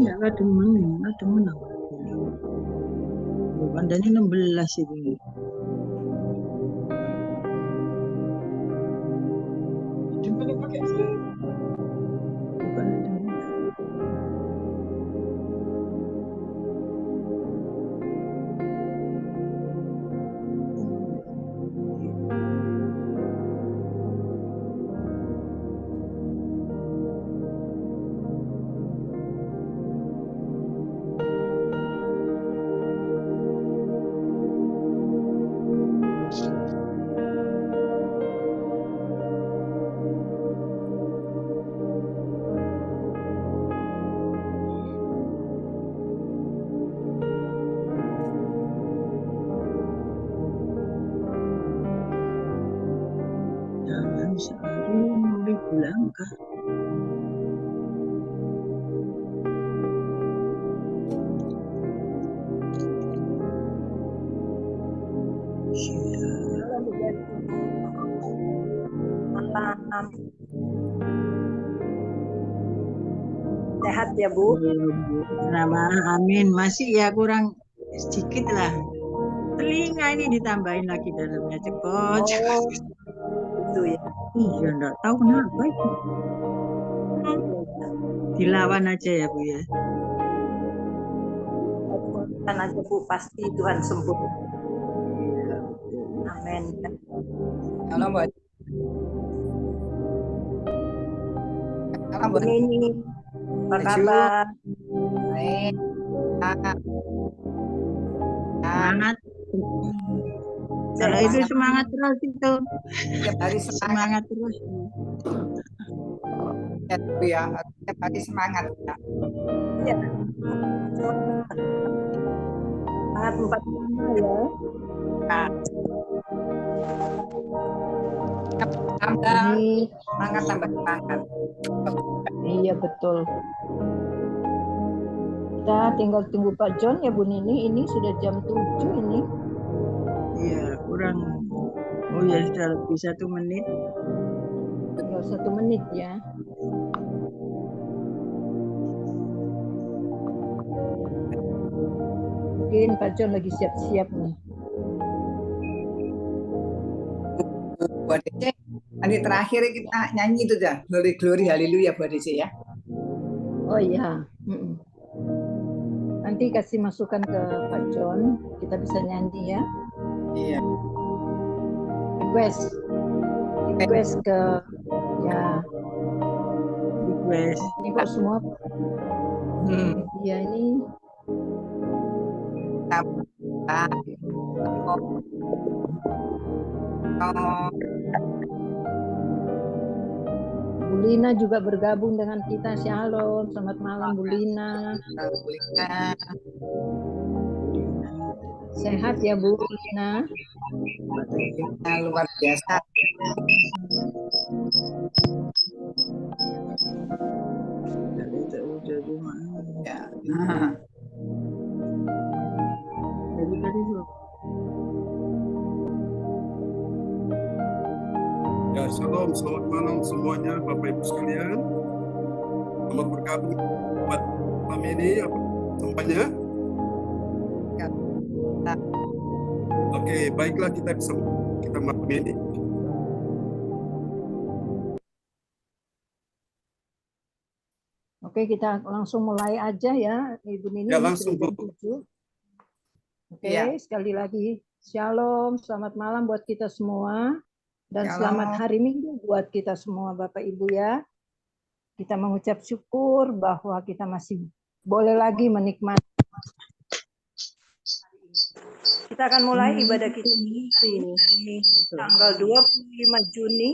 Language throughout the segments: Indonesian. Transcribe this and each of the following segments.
Ya, nggak demen aku. Pandanya 16 itu. Jumpa pakai sih. Bukan ada. Jangan selalu memilih langkah. Malam. Sehat ya Bu? Nama amin. Masih ya kurang sedikit lah. Telinga ini ditambahin lagi dalamnya cekot. Oh, itu ya. Iya, enggak tahu kenapa itu. Dilawan aja ya Bu ya. Kan aja Bu, pasti Tuhan sembuh. Iya. Amin. Halo Mbak. Halo Mbak. Ini apa kabar? Baik. Semangat. Kalau itu semangat terus itu. Tiap hari Semangat terus. ya, tiap hari semangat ya. Iya. Semangat 45 ya. Nah. Tambah Ini semangat, tambah semangat. iya betul. Kita tinggal tunggu Pak John ya Bu Nini. Ini sudah jam 7 ini. Iya, kurang. Oh ya, sudah lebih 1 menit. Tinggal 1 menit ya. Mungkin Pak John lagi siap-siap nih. Buat DC, nanti terakhir kita nyanyi itu dah. Glory, glory, haleluya buat DC ya. Oh iya. Nanti kasih masukan ke Pak John. Kita bisa nyanyi ya. Iya. Request ke ya. Request. Ini kok semua. Iya ini. Bu Lina juga bergabung dengan kita. Shalom, selamat malam Bu Lina. Sehat ya Bu Lina? Luar biasa. Ya. Ya, shalom, selamat malam semuanya Bapak Ibu sekalian. Selamat bergabung buat malam ini semuanya. Oke, baiklah kita malam ini. Oke, kita langsung mulai aja ya, Ibu Nini. Ya, Ini langsung, sudah jam Bu. 7. Oke, Ya. sekali lagi Shalom, selamat malam buat kita semua. Dan Shalom. selamat hari Minggu buat kita semua Bapak Ibu ya. Kita mengucap syukur bahwa kita masih boleh lagi menikmati. Kita akan mulai ibadah kita hari ini. Tanggal 25 Juni.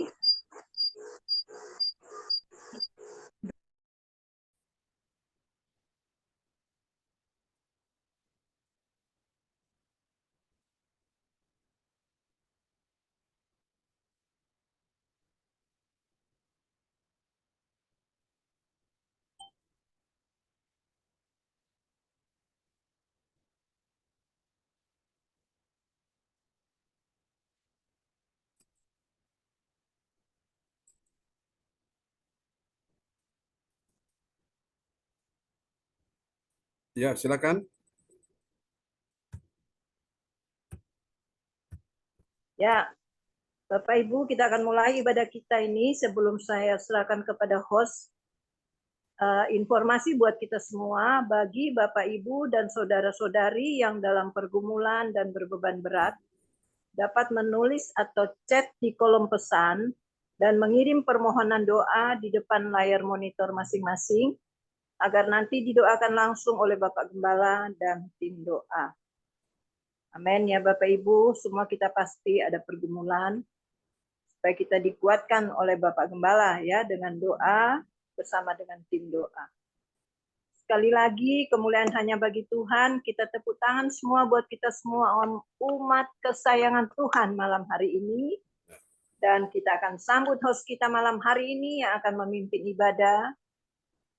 Ya, silakan. Ya, Bapak Ibu, kita akan mulai ibadah kita ini. Sebelum saya serahkan kepada host, informasi buat kita semua, bagi Bapak Ibu dan saudara-saudari yang dalam pergumulan dan berbeban berat, dapat menulis atau chat di kolom pesan dan mengirim permohonan doa di depan layar monitor masing-masing, agar nanti didoakan langsung oleh Bapak Gembala dan tim doa. Amin ya Bapak Ibu, semua kita pasti ada pergumulan, supaya kita dikuatkan oleh Bapak Gembala ya dengan doa bersama dengan tim doa. Sekali lagi, kemuliaan hanya bagi Tuhan. Kita tepuk tangan semua buat kita semua umat kesayangan Tuhan malam hari ini. Dan kita akan sambut host kita malam hari ini yang akan memimpin ibadah,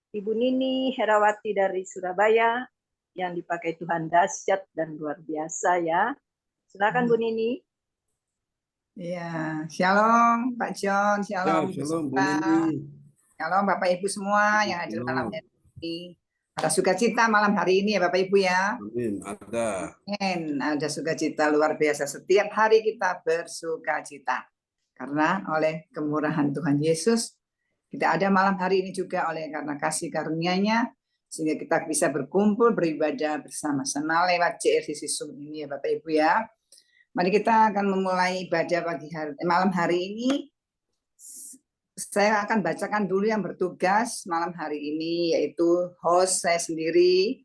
Ibu Nini Herawati dari Surabaya, yang dipakai Tuhan dahsyat dan luar biasa ya. Silakan Bu Nini. Ya, shalom Pak John, Ya, shalom shalom Bu Susta. Nini. Shalom Bapak Ibu semua yang hadir malam Shalom. ini. Ada sukacita malam hari ini ya Bapak Ibu ya. Amin. Ada. Amin. Ada sukacita luar biasa. Setiap hari kita bersukacita. Karena oleh kemurahan Tuhan Yesus, kita ada malam hari ini juga oleh karena kasih karunia-Nya, sehingga kita bisa berkumpul, beribadah bersama-sama lewat JRCC Zoom ini ya Bapak Ibu ya. Mari kita akan memulai ibadah malam hari ini. Saya akan bacakan dulu yang bertugas malam hari ini, yaitu host saya sendiri,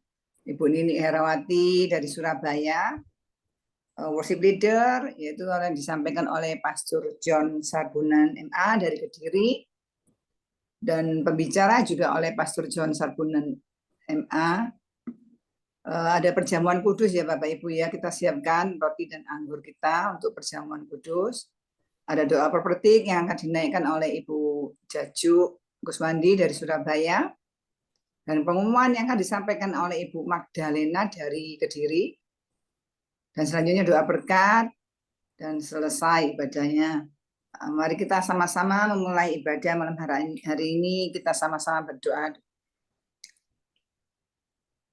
Ibu Nini Herawati dari Surabaya. Worship leader, yaitu yang disampaikan oleh Pastor John Sarbunan MA dari Kediri. Dan pembicara juga oleh Pastor John Sarbunan MA. Ada perjamuan kudus ya Bapak Ibu ya, kita siapkan roti dan anggur kita untuk perjamuan kudus. Ada doa perpetik yang akan dinaikkan oleh Ibu Jaju Guswandi dari Surabaya. Dan pengumuman yang akan disampaikan oleh Ibu Magdalena dari Kediri. Dan selanjutnya doa berkat dan selesai ibadahnya. Mari kita sama-sama memulai ibadah malam hari ini. Kita sama-sama berdoa.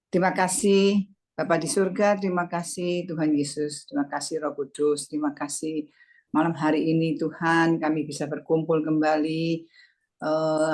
Terima kasih Bapa di surga, terima kasih Tuhan Yesus, terima kasih Roh Kudus, terima kasih malam hari ini Tuhan kami bisa berkumpul kembali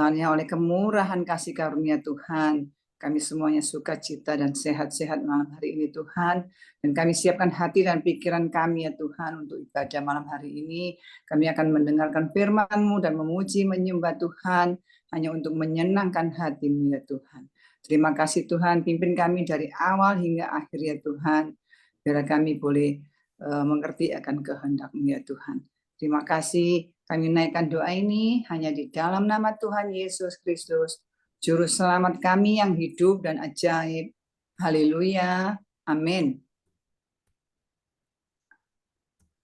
hanya oleh kemurahan kasih karunia Tuhan. Kami semuanya sukacita dan sehat-sehat malam hari ini Tuhan. Dan kami siapkan hati dan pikiran kami ya Tuhan untuk ibadah malam hari ini. Kami akan mendengarkan firman-Mu dan memuji menyembah Tuhan hanya untuk menyenangkan hati-Mu ya Tuhan. Terima kasih Tuhan, pimpin kami dari awal hingga akhir ya Tuhan. Biar kami boleh mengerti akan kehendak-Mu ya Tuhan. Terima kasih, kami naikkan doa ini hanya di dalam nama Tuhan Yesus Kristus, Juru Selamat kami yang hidup dan ajaib. Haleluya, amin.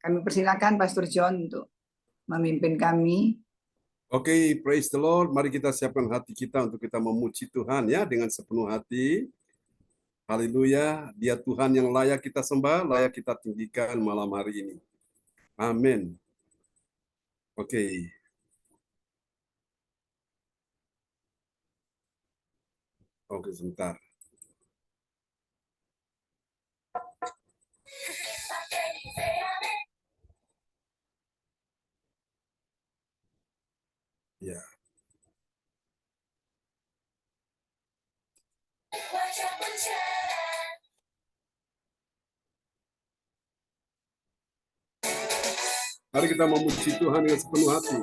Kami persilakan Pastor John untuk memimpin kami. Oke, praise the Lord. Mari kita siapkan hati kita untuk kita memuji Tuhan ya dengan sepenuh hati. Haleluya, Dia Tuhan yang layak kita sembah, layak kita tinggikan malam hari ini. Amin. Oke. Oke, sebentar. Ya. Mari kita memuji Tuhan dengan sepenuh hati.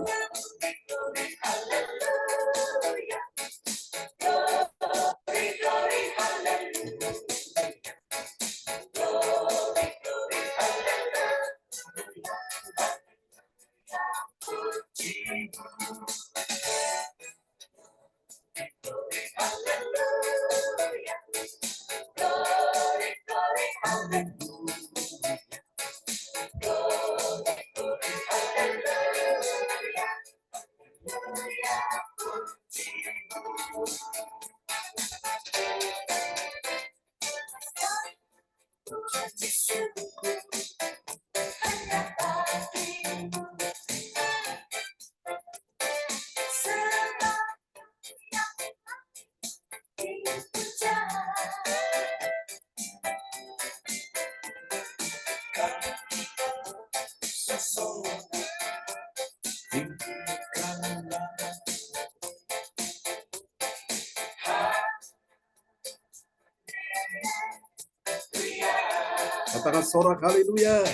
Katakan sorak haleluya.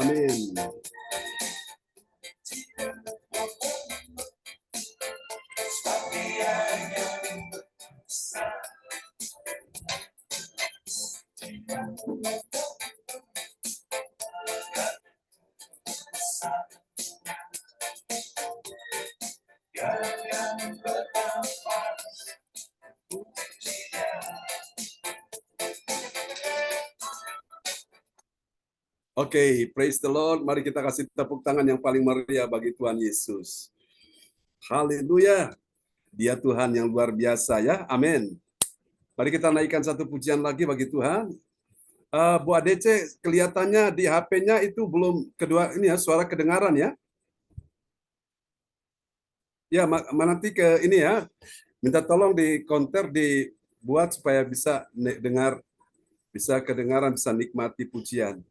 Amin. Oke, praise the Lord. Mari kita kasih tepuk tangan yang paling meriah bagi Tuhan Yesus. Haleluya. Dia Tuhan yang luar biasa ya. Amin. Mari kita naikkan satu pujian lagi bagi Tuhan. Bu ADC, kelihatannya di HP-nya itu belum kedua ini ya, suara kedengaran ya. Ya, nanti ke ini ya. Minta tolong di counter dibuat supaya bisa dengar, bisa kedengaran, bisa nikmati pujian.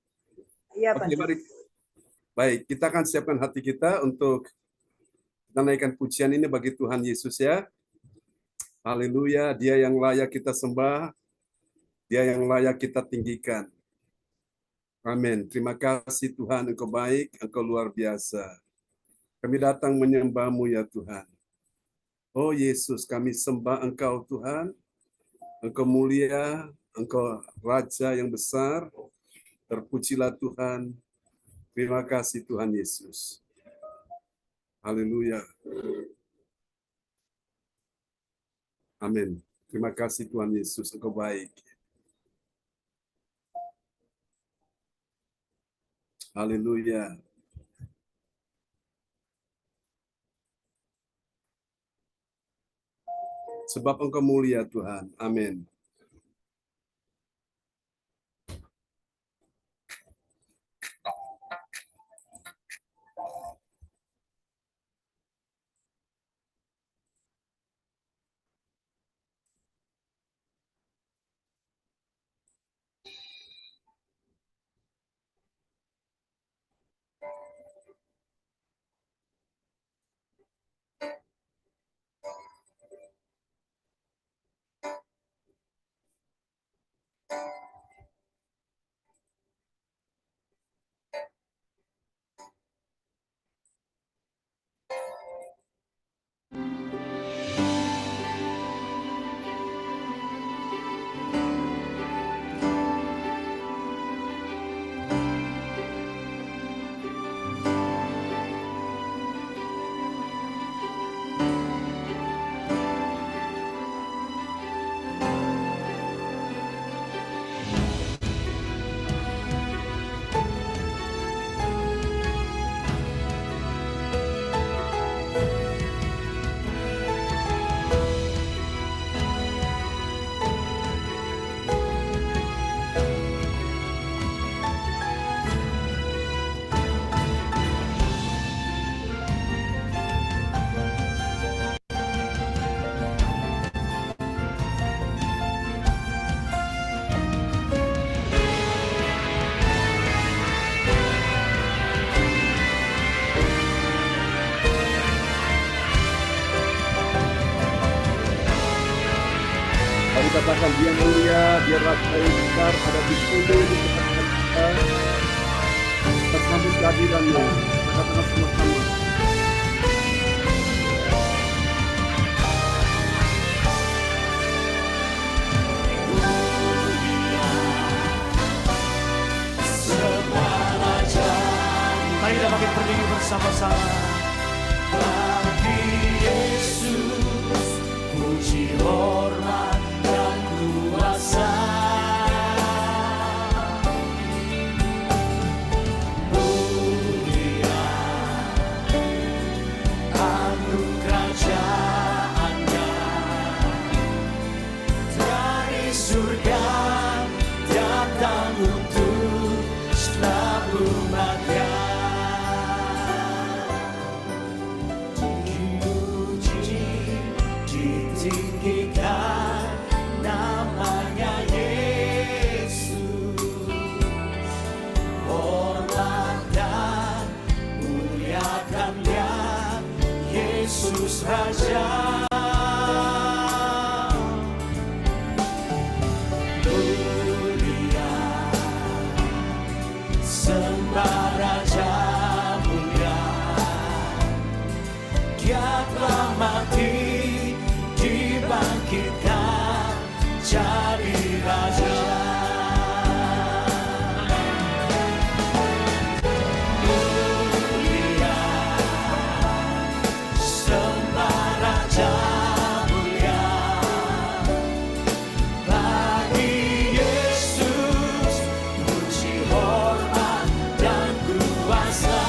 Iya, Oke, Pak. mari. Baik, kita akan siapkan hati kita untuk kita naikkan pujian ini bagi Tuhan Yesus ya. Haleluya, Dia yang layak kita sembah, Dia yang layak kita tinggikan. Amin. Terima kasih Tuhan, Engkau baik, Engkau luar biasa. Kami datang menyembah-Mu ya Tuhan. Oh Yesus, kami sembah Engkau Tuhan. Engkau mulia, Engkau Raja yang besar. Terpujilah Tuhan. Terima kasih Tuhan Yesus. Haleluya. Amin. Terima kasih Tuhan Yesus, Engkau baik. Haleluya. Sebab Engkau mulia Tuhan. Amin. Kami katakan dia mulia, dia rasa yang besar, ada di sini di tengah-tengah kita. Kita sambut kehadirannya. Kita katakan sama-sama. Mari kita makin berdiri bersama-sama. Bagi Yesus, puji hormat dan kuasa. Mulia anugerah kerajaannya, dari surga datang untuk selalu umatnya. Ditinggikan namanya Yesus, hormat dan muliakan dia, Yesus Raja. Mulia, sembah Raja mulia, dia telah mati, dibangkitkan jadi raja. Mulia, sembah Raja mulia, bagi Yesus puji hormat dan kuasa.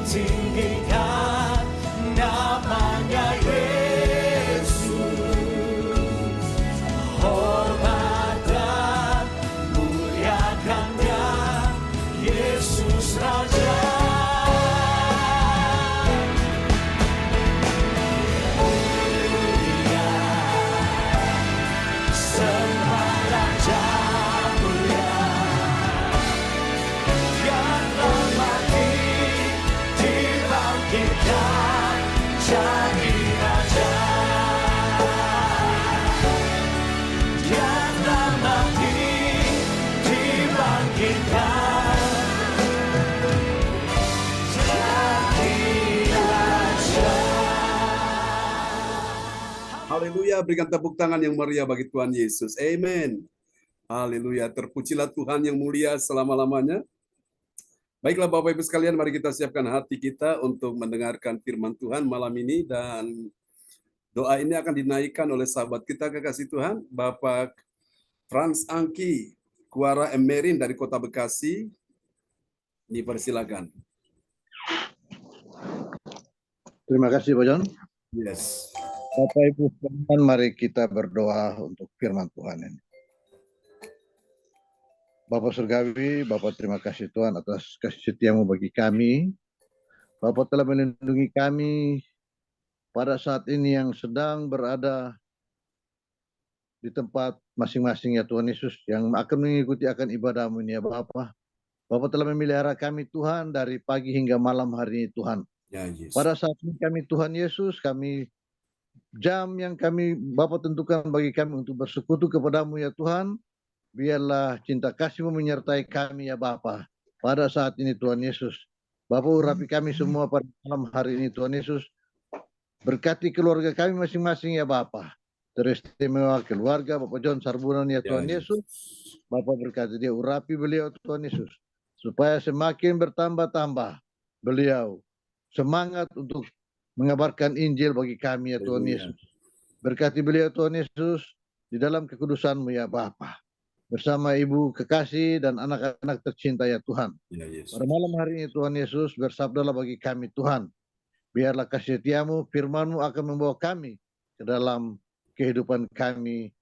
Ditinggikan namanya Yesus, hormat dan muliakan dia, Yesus Raja. Mulia, sembah Raja mulia, dia telah mati, dibangkitkan jadi raja. Dia telah mati, dibangkitkan jadi raja. Haleluya, berikan tepuk tangan yang meriah bagi Tuhan Yesus. Amen. Haleluya, terpujilah Tuhan yang mulia selama-lamanya. Baiklah Bapak Ibu sekalian, mari kita siapkan hati kita untuk mendengarkan firman Tuhan malam ini, dan doa ini akan dinaikkan oleh sahabat kita kekasih Tuhan, Bapak Frans Angki Kuara Emerin dari Kota Bekasi. Dipersilakan. Terima kasih Pak John. Yes. Bapak Ibu sekalian, mari kita berdoa untuk firman Tuhan ini. Bapak Surgawi, Bapak terima kasih Tuhan atas kasih setiamu bagi kami. Bapak telah melindungi kami pada saat ini yang sedang berada di tempat masing-masing ya Tuhan Yesus, yang akan mengikuti akan ibadahmu ini ya Bapak. Bapak telah memelihara kami Tuhan dari pagi hingga malam hari ini Tuhan. Ya, Yesus. Pada saat ini kami Tuhan Yesus, kami jam yang kami Bapak tentukan bagi kami untuk bersekutu kepadamu ya Tuhan. Biarlah cinta kasih-Mu menyertai kami ya Bapa. Pada saat ini Tuhan Yesus, Bapak urapi kami semua pada malam hari ini Tuhan Yesus. Berkati keluarga kami masing-masing ya Bapa. Teristimewa keluarga Bapak John Sarbunan ya Tuhan Yesus. Bapak berkati dia, urapi beliau Tuhan Yesus. Supaya semakin bertambah-tambah beliau semangat untuk mengabarkan Injil bagi kami ya Tuhan Yesus. Berkati beliau Tuhan Yesus di dalam kekudusan-Mu ya Bapa. Bersama Ibu kekasih dan anak-anak tercinta ya Tuhan. Ya, Yesus. Pada malam hari ini Tuhan Yesus, bersabdalah bagi kami Tuhan. Biarlah kasih setiamu, firman-Mu akan membawa kami ke dalam kehidupan kami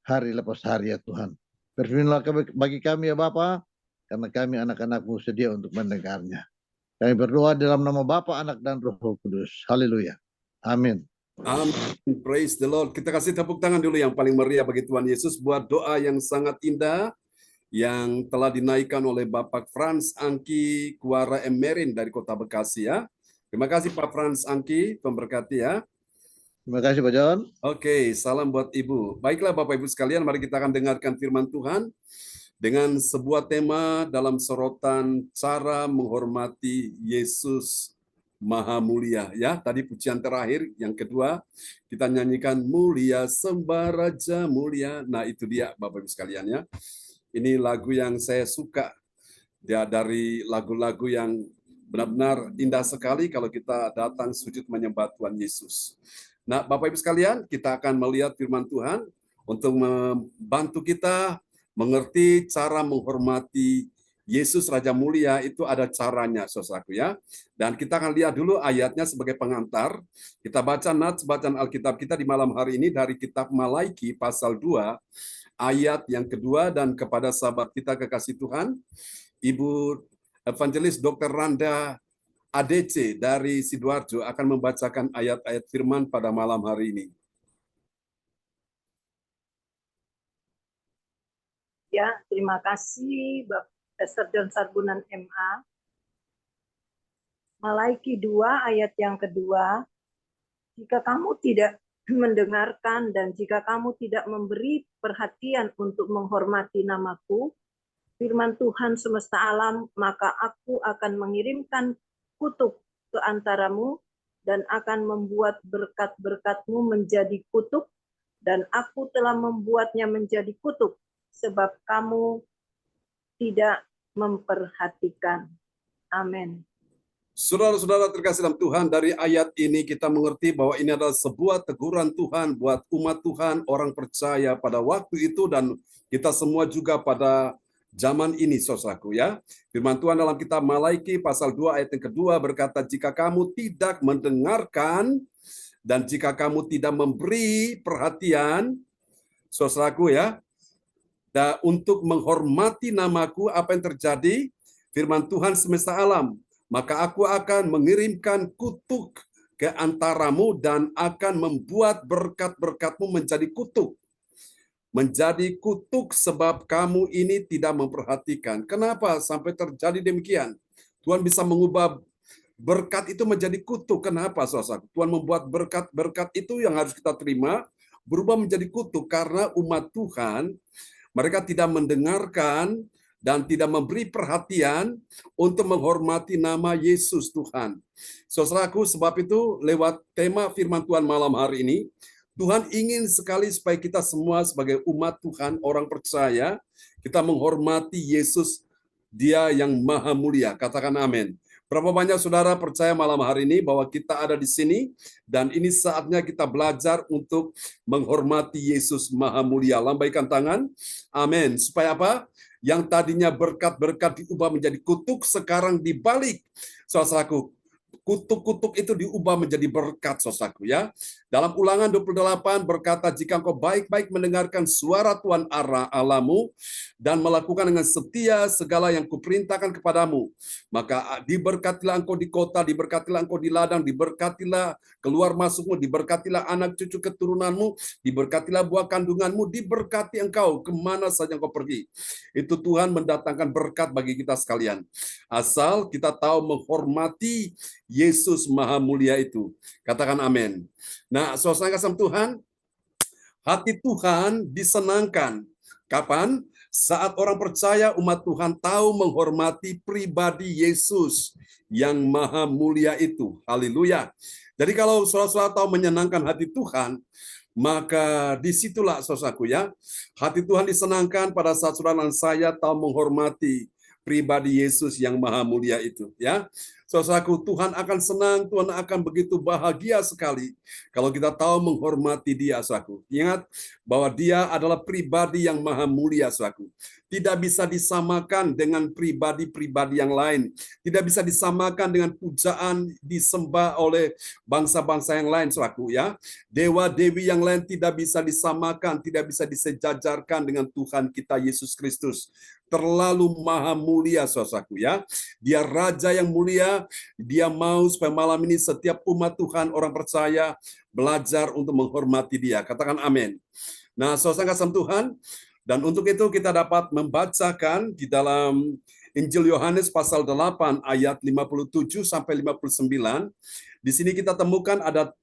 hari lepas hari ya Tuhan. Berfirmanlah bagi kami ya Bapa, karena kami anak-anak-Mu sedia untuk mendengarnya. Kami berdoa dalam nama Bapa, Anak, dan Roh Kudus. Haleluya. Amin. Amin. Praise the Lord. Kita kasih tepuk tangan dulu yang paling meriah bagi Tuhan Yesus buat doa yang sangat indah yang telah dinaikkan oleh Bapak Frans Angki Kuara Emerin dari Kota Bekasi ya. Terima kasih Pak Frans Angki, Tuhan berkati ya. Terima kasih Pak John. Oke, salam buat Ibu. Baiklah Bapak Ibu sekalian, mari kita akan dengarkan firman Tuhan dengan sebuah tema dalam sorotan cara menghormati Yesus Maha Mulia ya. Tadi pujian terakhir yang kedua kita nyanyikan mulia sembah Raja mulia. Nah, itu dia Bapak Ibu sekalian ya. Ini lagu yang saya suka. Ya, dari lagu-lagu yang benar-benar indah sekali kalau kita datang sujud menyembah Tuhan Yesus. Nah, Bapak Ibu sekalian, kita akan melihat firman Tuhan untuk membantu kita mengerti cara menghormati Yesus Raja Mulia. Itu ada caranya, saudaraku ya. Dan kita akan lihat dulu ayatnya sebagai pengantar. Kita baca nats bacaan Alkitab kita di malam hari ini dari kitab Malaiki pasal 2 ayat yang kedua, dan kepada sahabat kita kekasih Tuhan, Ibu Evangelis Dr. Randa ADC dari Sidoarjo akan membacakan ayat-ayat firman pada malam hari ini. Ya, terima kasih Bapak Pastor John Sarbunan MA. Malaiki 2 ayat yang kedua, jika kamu tidak mendengarkan dan jika kamu tidak memberi perhatian untuk menghormati namaku, firman Tuhan semesta alam, maka aku akan mengirimkan kutuk ke antaramu dan akan membuat berkat-berkatmu menjadi kutuk, dan aku telah membuatnya menjadi kutuk sebab kamu tidak memperhatikan. Amin. Saudara-saudara terkasih dalam Tuhan, dari ayat ini kita mengerti bahwa ini adalah sebuah teguran Tuhan buat umat Tuhan, orang percaya pada waktu itu, dan kita semua juga pada zaman ini, saudaraku ya. Firman Tuhan dalam kitab Malaiki pasal 2 ayat yang kedua berkata, jika kamu tidak mendengarkan dan jika kamu tidak memberi perhatian, saudaraku ya, dan untuk menghormati namaku, apa yang terjadi? Firman Tuhan semesta alam, maka aku akan mengirimkan kutuk ke antaramu dan akan membuat berkat-berkatmu menjadi kutuk. Menjadi kutuk sebab kamu ini tidak memperhatikan. Kenapa sampai terjadi demikian? Tuhan bisa mengubah berkat itu menjadi kutuk. Kenapa, saudara? Tuhan membuat berkat-berkat itu yang harus kita terima berubah menjadi kutuk karena umat Tuhan mereka tidak mendengarkan dan tidak memberi perhatian untuk menghormati nama Yesus Tuhan. Saudaraku, sebab itu lewat tema firman Tuhan malam hari ini, Tuhan ingin sekali supaya kita semua sebagai umat Tuhan, orang percaya, kita menghormati Yesus, Dia yang Maha Mulia. Katakan amin. Berapa banyak saudara percaya malam hari ini bahwa kita ada di sini dan ini saatnya kita belajar untuk menghormati Yesus Maha Mulia. Lambaikan tangan. Amin. Supaya apa? Yang tadinya berkat-berkat diubah menjadi kutuk, sekarang dibalik. Saudaraku, kutuk-kutuk itu diubah menjadi berkat, saudaraku ya. Dalam Ulangan 28 berkata, jika engkau baik-baik mendengarkan suara Tuhan Allahmu dan melakukan dengan setia segala yang kuperintahkan kepadamu, maka diberkatilah engkau di kota, diberkatilah engkau di ladang, diberkatilah keluar masukmu, diberkatilah anak cucu keturunanmu, diberkatilah buah kandunganmu, diberkati engkau kemana saja engkau pergi. Itu Tuhan mendatangkan berkat bagi kita sekalian. Asal kita tahu menghormati Yesus Maha Mulia itu. Katakan amin. Nah, saudara kasih Tuhan, hati Tuhan disenangkan. Kapan? Saat orang percaya umat Tuhan tahu menghormati pribadi Yesus yang Maha Mulia itu. Haleluya. Jadi kalau saudara-saudara tahu menyenangkan hati Tuhan, maka disitulah saudaraku ya, hati Tuhan disenangkan pada saat saudara dan saya tahu menghormati pribadi Yesus yang Maha Mulia itu ya. Saudaraku, Tuhan akan senang, Tuhan akan begitu bahagia sekali kalau kita tahu menghormati Dia, saudaraku. Ingat bahwa Dia adalah pribadi yang Maha Mulia, saudaraku. Tidak bisa disamakan dengan pribadi-pribadi yang lain. Tidak bisa disamakan dengan pujaan disembah oleh bangsa-bangsa yang lain, saudaraku ya. Dewa-dewi yang lain tidak bisa disamakan, tidak bisa disejajarkan dengan Tuhan kita Yesus Kristus. terlalu maha mulia, saudaraku ya. Dia Raja yang mulia, dia mau supaya malam ini setiap umat Tuhan, orang percaya, belajar untuk menghormati dia. Katakan amin. Nah, saudara kasih Tuhan, dan untuk itu kita dapat membacakan di dalam Injil Yohanes pasal 8 ayat 57 sampai 59. Di sini kita temukan ada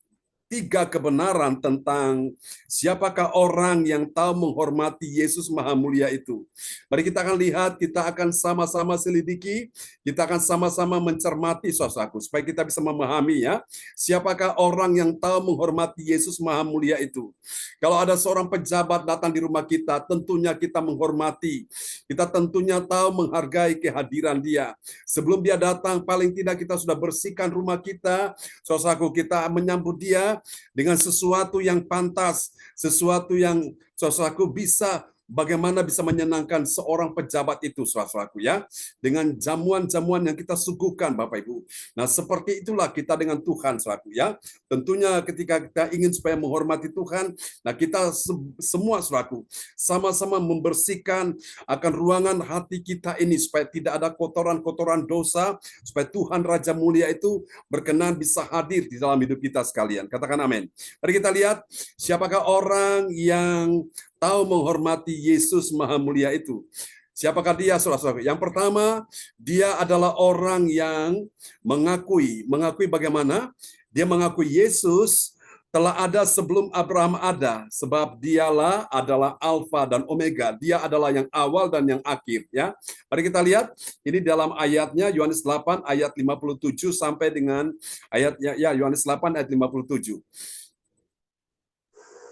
3 kebenaran tentang siapakah orang yang tahu menghormati Yesus Maha Mulia itu. Mari kita akan lihat, kita akan sama-sama selidiki, kita akan sama-sama mencermati, saudaraku, supaya kita bisa memahami ya, siapakah orang yang tahu menghormati Yesus Maha Mulia itu. Kalau ada seorang pejabat datang di rumah kita, tentunya kita menghormati. Kita tentunya tahu menghargai kehadiran dia. Sebelum dia datang, paling tidak kita sudah bersihkan rumah kita, saudaraku, kita menyambut dia dengan sesuatu yang pantas, sesuatu yang saudaraku bisa bagaimana bisa menyenangkan seorang pejabat itu, saudaraku ya, dengan jamuan-jamuan yang kita suguhkan, Bapak Ibu. Nah, seperti itulah kita dengan Tuhan, saudaraku ya. Tentunya ketika kita ingin supaya menghormati Tuhan, nah kita semua, saudaraku, sama-sama membersihkan akan ruangan hati kita ini supaya tidak ada kotoran-kotoran dosa, supaya Tuhan Raja Mulia itu berkenan bisa hadir di dalam hidup kita sekalian. Katakan amin. Mari kita lihat siapakah orang yang tahu menghormati Yesus Maha Mulia itu. Siapakah dia, saudara-saudara? Yang pertama, dia adalah orang yang mengakui bagaimana? Dia mengakui Yesus telah ada sebelum Abraham ada, sebab dialah adalah Alfa dan Omega. Dia adalah yang awal dan yang akhir. Ya, mari kita lihat ini dalam ayatnya Yohanes 8 ayat 57 sampai dengan ayatnya ya Yohanes 8 ayat 57.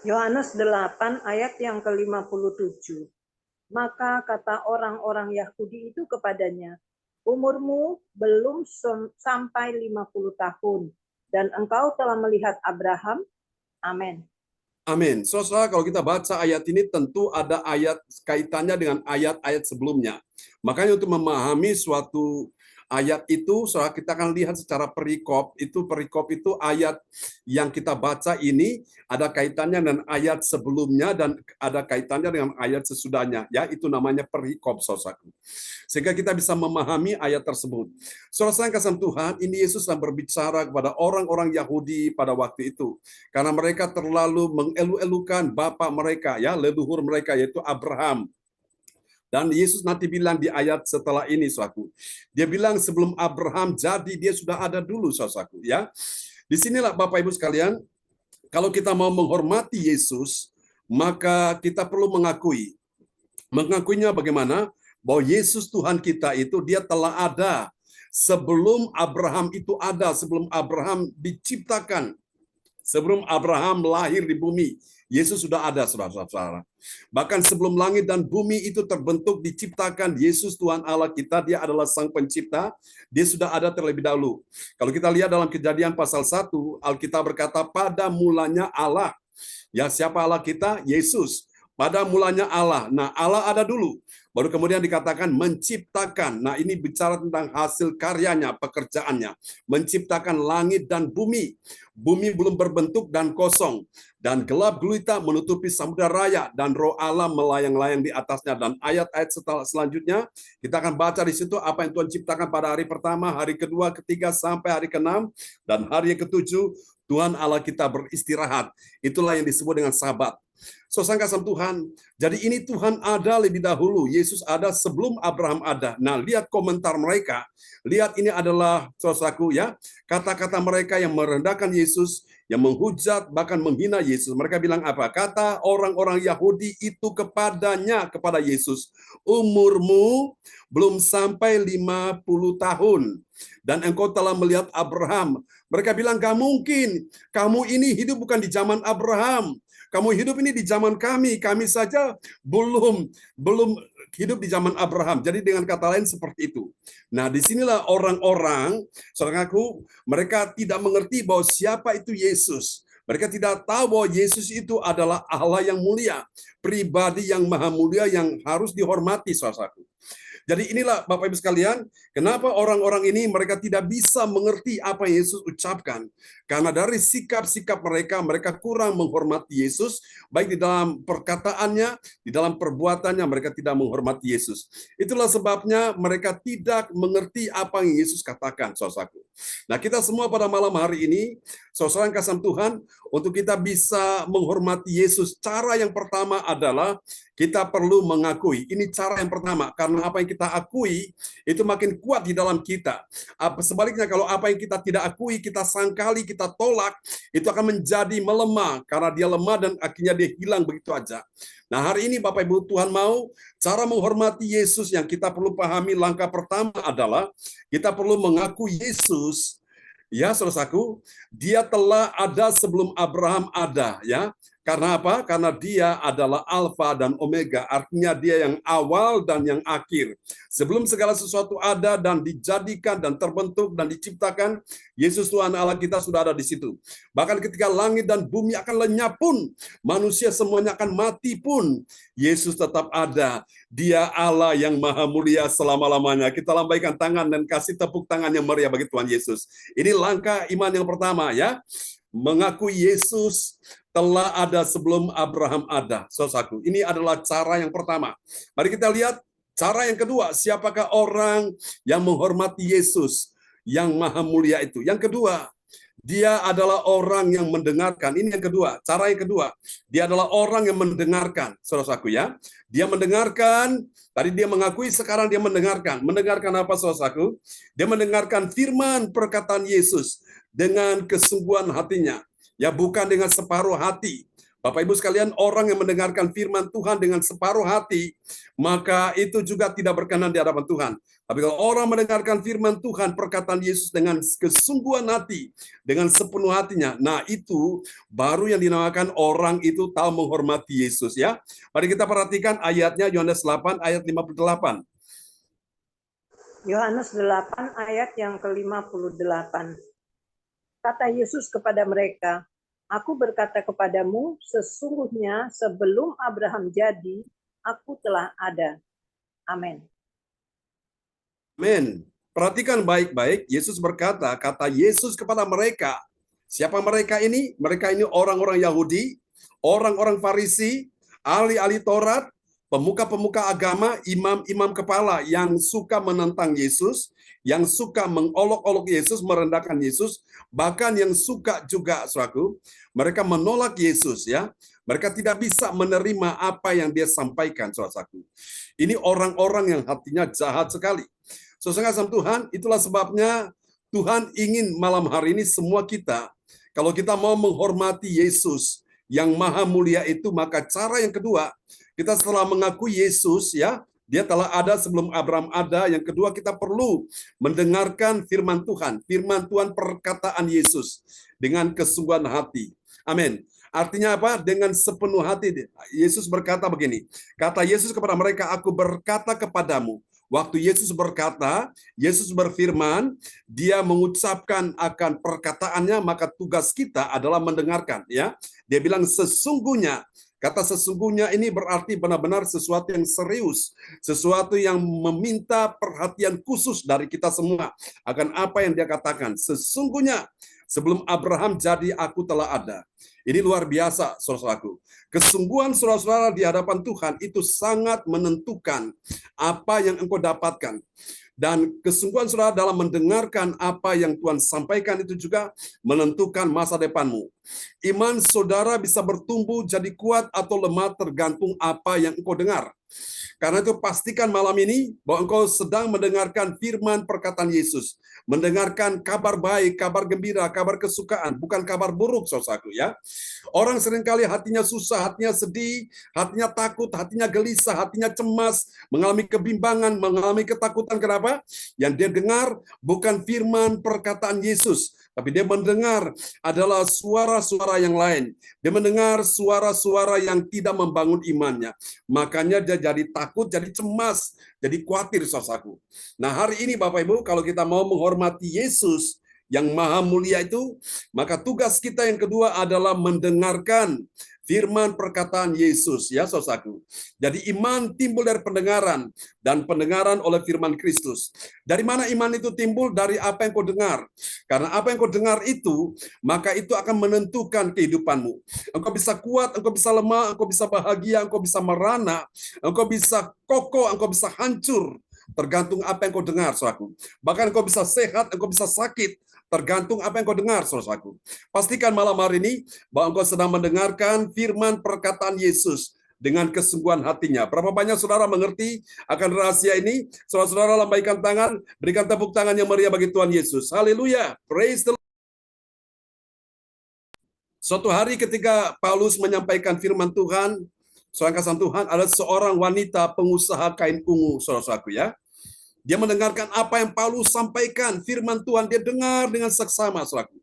Yohanes 8 ayat yang ke-57. Maka kata orang-orang Yahudi itu kepadanya, umurmu belum sampai 50 tahun, dan engkau telah melihat Abraham? Amin. Amin. Saudara, kalau kita baca ayat ini tentu ada ayat kaitannya dengan ayat-ayat sebelumnya. Makanya untuk memahami suatu ayat itu, saudara, kita akan lihat secara perikop. Perikop itu ayat yang kita baca ini ada kaitannya dengan ayat sebelumnya dan ada kaitannya dengan ayat sesudahnya. Ya, itu namanya perikop, saudaraku. Sehingga kita bisa memahami ayat tersebut. Saudara yang kasih Tuhan, ini Yesus yang berbicara kepada orang-orang Yahudi pada waktu itu. Karena mereka terlalu mengelu-elukan bapa mereka, ya, leluhur mereka, yaitu Abraham. Dan Yesus nanti bilang di ayat setelah ini, saudaraku. Dia bilang sebelum Abraham jadi, dia sudah ada dulu, saudaraku. Ya, disinilah Bapak Ibu sekalian, kalau kita mau menghormati Yesus, maka kita perlu mengakui. Mengakuinya bagaimana? Bahwa Yesus Tuhan kita itu dia telah ada sebelum Abraham itu ada, sebelum Abraham diciptakan, sebelum Abraham lahir di bumi. Yesus sudah ada, saudara-saudara. Bahkan sebelum langit dan bumi itu terbentuk, diciptakan, Yesus Tuhan Allah kita, dia adalah Sang Pencipta, dia sudah ada terlebih dahulu. Kalau kita lihat dalam Kejadian pasal 1, Alkitab berkata, pada mulanya Allah. Ya, siapa Allah kita? Yesus. Pada mulanya Allah. Nah, Allah ada dulu. Baru kemudian dikatakan menciptakan. Nah, ini bicara tentang hasil karyanya, pekerjaannya. Menciptakan langit dan bumi. Bumi belum berbentuk dan kosong. Dan gelap gulita menutupi samudera raya. Dan roh Allah melayang-layang di atasnya. Dan ayat-ayat selanjutnya, kita akan baca di situ apa yang Tuhan ciptakan pada hari pertama, hari kedua, ketiga, sampai hari ke-6. Dan hari ke-7, Tuhan Allah kita beristirahat. Itulah yang disebut dengan Sabat. Saudara kasih Tuhan, jadi ini Tuhan ada lebih dahulu, Yesus ada sebelum Abraham ada. Nah, lihat komentar mereka, lihat ini adalah, saudaraku ya, kata-kata mereka yang merendahkan Yesus, yang menghujat, bahkan menghina Yesus. Mereka bilang apa? Kata orang-orang Yahudi itu kepadanya, kepada Yesus, umurmu belum sampai 50 tahun, dan engkau telah melihat Abraham. Mereka bilang, gak mungkin, kamu ini hidup bukan di zaman Abraham. Kamu hidup ini di zaman kami saja belum hidup di zaman Abraham. Jadi dengan kata lain seperti itu. Nah, disinilah orang-orang, saudaraku, mereka tidak mengerti bahwa siapa itu Yesus. Mereka tidak tahu bahwa Yesus itu adalah Allah yang mulia, pribadi yang maha mulia yang harus dihormati, saudaraku. Jadi inilah Bapak Ibu sekalian, kenapa orang-orang ini mereka tidak bisa mengerti apa yang Yesus ucapkan. Karena dari sikap-sikap mereka, mereka kurang menghormati Yesus, baik di dalam perkataannya, di dalam perbuatannya, mereka tidak menghormati Yesus. Itulah sebabnya mereka tidak mengerti apa yang Yesus katakan, saudaraku. Nah, kita semua pada malam hari ini, saudara yang kasih Tuhan, untuk kita bisa menghormati Yesus, cara yang pertama adalah kita perlu mengakui. Ini cara yang pertama, karena apa yang kita akui itu makin kuat di dalam kita. Sebaliknya kalau apa yang kita tidak akui, kita sangkali, kita tolak, itu akan menjadi melemah, karena dia lemah dan akhirnya dia hilang begitu aja. Nah, hari ini Bapak Ibu Tuhan mau, cara menghormati Yesus yang kita perlu pahami, langkah pertama adalah kita perlu mengakui Yesus. Ya, saudaraku, dia telah ada sebelum Abraham ada, ya. Karena apa? Karena dia adalah Alfa dan Omega, artinya dia yang awal dan yang akhir. Sebelum segala sesuatu ada dan dijadikan dan terbentuk dan diciptakan, Yesus Tuhan Allah kita sudah ada di situ. Bahkan ketika langit dan bumi akan lenyap pun, manusia semuanya akan mati pun, Yesus tetap ada. Dia Allah yang maha mulia selama-lamanya. Kita lambaikan tangan dan kasih tepuk tangan yang meriah bagi Tuhan Yesus. Ini langkah iman yang pertama, ya. Mengakui Yesus telah ada sebelum Abraham ada. Saudaraku, ini adalah cara yang pertama. Mari kita lihat cara yang kedua, siapakah orang yang menghormati Yesus yang maha mulia itu. Yang kedua, dia adalah orang yang mendengarkan. Ini yang kedua, cara yang kedua. Dia adalah orang yang mendengarkan, saudaraku, ya. Dia mendengarkan, tadi dia mengakui, sekarang dia mendengarkan. Mendengarkan apa, saudaraku? Dia mendengarkan firman perkataan Yesus dengan kesungguhan hatinya. Ya, bukan dengan separuh hati. Bapak Ibu sekalian, orang yang mendengarkan firman Tuhan dengan separuh hati, maka itu juga tidak berkenan di hadapan Tuhan. Tapi kalau orang mendengarkan firman Tuhan, perkataan Yesus dengan kesungguhan hati, dengan sepenuh hatinya, nah itu baru yang dinamakan orang itu tahu menghormati Yesus, ya. Mari kita perhatikan ayatnya, Yohanes 8 ayat 58. Yohanes 8 ayat yang ke-58. Kata Yesus kepada mereka, Aku berkata kepadamu, sesungguhnya sebelum Abraham jadi, aku telah ada. Amin. Amin. Perhatikan baik-baik, Yesus berkata, kata Yesus kepada mereka. Siapa mereka ini? Mereka ini orang-orang Yahudi, orang-orang Farisi, ahli-ahli Taurat, pemuka-pemuka agama, imam-imam kepala yang suka menentang Yesus, yang suka mengolok-olok Yesus, merendahkan Yesus, bahkan yang suka juga, saudaraku, mereka menolak Yesus, ya. Mereka tidak bisa menerima apa yang dia sampaikan, saudaraku. Ini orang-orang yang hatinya jahat sekali. Saudara Tuhan, itulah sebabnya Tuhan ingin malam hari ini semua kita, kalau kita mau menghormati Yesus yang maha mulia itu, maka cara yang kedua, kita setelah mengakui Yesus, ya, dia telah ada sebelum Abraham ada. Yang kedua, kita perlu mendengarkan firman Tuhan perkataan Yesus dengan kesungguhan hati. Amin. Artinya apa? Dengan sepenuh hati. Yesus berkata begini, kata Yesus kepada mereka, aku berkata kepadamu. Waktu Yesus berkata, Yesus berfirman, dia mengucapkan akan perkataannya, maka tugas kita adalah mendengarkan. Ya, dia bilang sesungguhnya. Kata sesungguhnya ini berarti benar-benar sesuatu yang serius, sesuatu yang meminta perhatian khusus dari kita semua akan apa yang dia katakan. Sesungguhnya sebelum Abraham jadi, aku telah ada. Ini luar biasa, saudaraku. Kesungguhan saudara-saudara di hadapan Tuhan itu sangat menentukan apa yang engkau dapatkan. Dan kesungguhan saudara dalam mendengarkan apa yang Tuhan sampaikan itu juga menentukan masa depanmu. Iman saudara bisa bertumbuh jadi kuat atau lemah tergantung apa yang engkau dengar. Karena itu pastikan malam ini bahwa engkau sedang mendengarkan firman perkataan Yesus. Mendengarkan kabar baik, kabar gembira, kabar kesukaan, bukan kabar buruk, saudaraku, ya. Orang seringkali hatinya susah, hatinya sedih, hatinya takut, hatinya gelisah, hatinya cemas, mengalami kebimbangan, mengalami ketakutan. Kenapa? Yang dia dengar bukan firman perkataan Yesus, tapi dia mendengar adalah suara-suara yang lain. Dia mendengar suara-suara yang tidak membangun imannya. Makanya dia jadi takut, jadi cemas, jadi khawatir, saudaraku. Nah, hari ini Bapak Ibu, kalau kita mau menghormati Yesus yang maha mulia itu, maka tugas kita yang kedua adalah mendengarkan firman perkataan Yesus, ya saudaraku. Jadi iman timbul dari pendengaran, dan pendengaran oleh firman Kristus. Dari mana iman itu timbul? Dari apa yang kau dengar. Karena apa yang kau dengar itu, maka itu akan menentukan kehidupanmu. Engkau bisa kuat, engkau bisa lemah, engkau bisa bahagia, engkau bisa merana, engkau bisa kokoh, engkau bisa hancur. Tergantung apa yang kau dengar, saudaraku. Bahkan engkau bisa sehat, engkau bisa sakit. Tergantung apa yang kau dengar, saudaraku. Pastikan malam hari ini bahwa engkau sedang mendengarkan firman perkataan Yesus dengan kesungguhan hatinya. Berapa banyak saudara mengerti akan rahasia ini? Saudara-saudara lambaikan tangan, berikan tepuk tangan yang meriah bagi Tuhan Yesus. Haleluya. Praise the Lord. Suatu hari ketika Paulus menyampaikan firman Tuhan, saudara kasih Tuhan, ada seorang wanita pengusaha kain ungu, saudara-saudaraku ya. Dia mendengarkan apa yang Paulus sampaikan, firman Tuhan, dia dengar dengan seksama, saudaraku.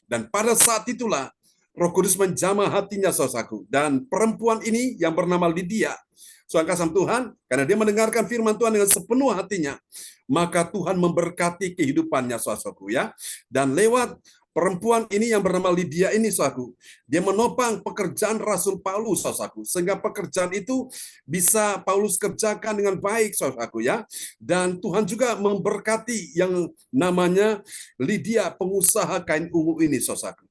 Dan pada saat itulah, Roh Kudus menjamah hatinya, saudaraku. Dan perempuan ini yang bernama Lydia, saudara kasih Tuhan, karena dia mendengarkan firman Tuhan dengan sepenuh hatinya, maka Tuhan memberkati kehidupannya, saudaraku ya. Dan lewat perempuan ini yang bernama Lydia ini, saudaraku, dia menopang pekerjaan Rasul Paulus, saudaraku, sehingga pekerjaan itu bisa Paulus kerjakan dengan baik, saudaraku ya. Dan Tuhan juga memberkati yang namanya Lydia, pengusaha kain ungu ini, saudaraku.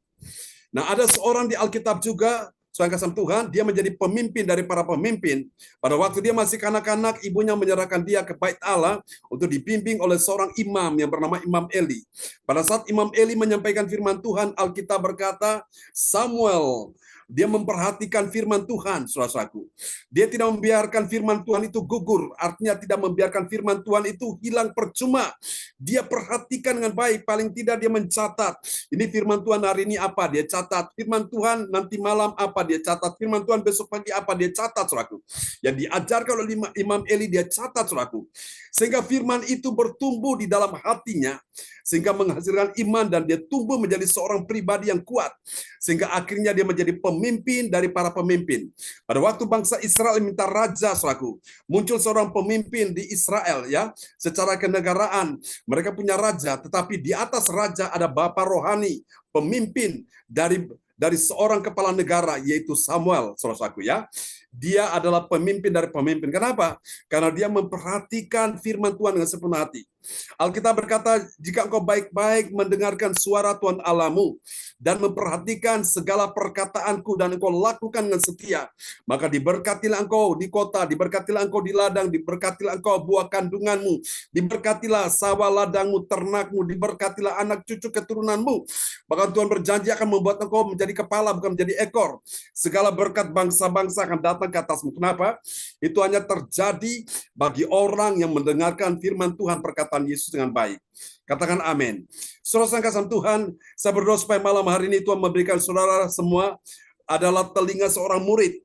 Nah, ada seorang di Alkitab juga, saudara kasih Tuhan, dia menjadi pemimpin dari para pemimpin. Pada waktu dia masih kanak-kanak, ibunya menyerahkan dia ke bait Allah untuk dibimbing oleh seorang imam yang bernama Imam Eli. Pada saat Imam Eli menyampaikan firman Tuhan, Alkitab berkata, Samuel, dia memperhatikan firman Tuhan, saudaraku. Dia tidak membiarkan firman Tuhan itu gugur, artinya tidak membiarkan firman Tuhan itu hilang percuma. Dia perhatikan dengan baik, paling tidak dia mencatat. Ini firman Tuhan hari ini apa? Dia catat. Firman Tuhan nanti malam apa? Dia catat. Firman Tuhan besok pagi apa? Dia catat, saudaraku. Yang diajarkan oleh Imam Eli, dia catat, saudaraku. Sehingga firman itu bertumbuh di dalam hatinya, sehingga menghasilkan iman, dan dia tumbuh menjadi seorang pribadi yang kuat. Sehingga akhirnya dia menjadi pemimpin dari para pemimpin. Pada waktu bangsa Israel minta raja, saudaraku, muncul seorang pemimpin di Israel ya, secara kenegaraan. Mereka punya raja, tetapi di atas raja ada bapa rohani, pemimpin dari seorang kepala negara, yaitu Samuel, saudaraku ya. Dia adalah pemimpin dari pemimpin. Kenapa? Karena dia memperhatikan firman Tuhan dengan sepenuh hati. Alkitab berkata, jika engkau baik-baik mendengarkan suara Tuhan Allahmu dan memperhatikan segala perkataanku dan engkau lakukan dengan setia, maka diberkatilah engkau di kota, diberkatilah engkau di ladang, diberkatilah engkau buah kandunganmu, diberkatilah sawah ladangmu, ternakmu, diberkatilah anak cucu keturunanmu. Bahkan Tuhan berjanji akan membuat engkau menjadi kepala, bukan menjadi ekor. Segala berkat bangsa-bangsa akan datang ke atasmu. Kenapa? Itu hanya terjadi bagi orang yang mendengarkan firman Tuhan, perkataan Yesus dengan baik. Katakan amin. Saudara kasih Tuhan, saya berdoa supaya malam hari ini Tuhan memberikan saudara semua adalah telinga seorang murid,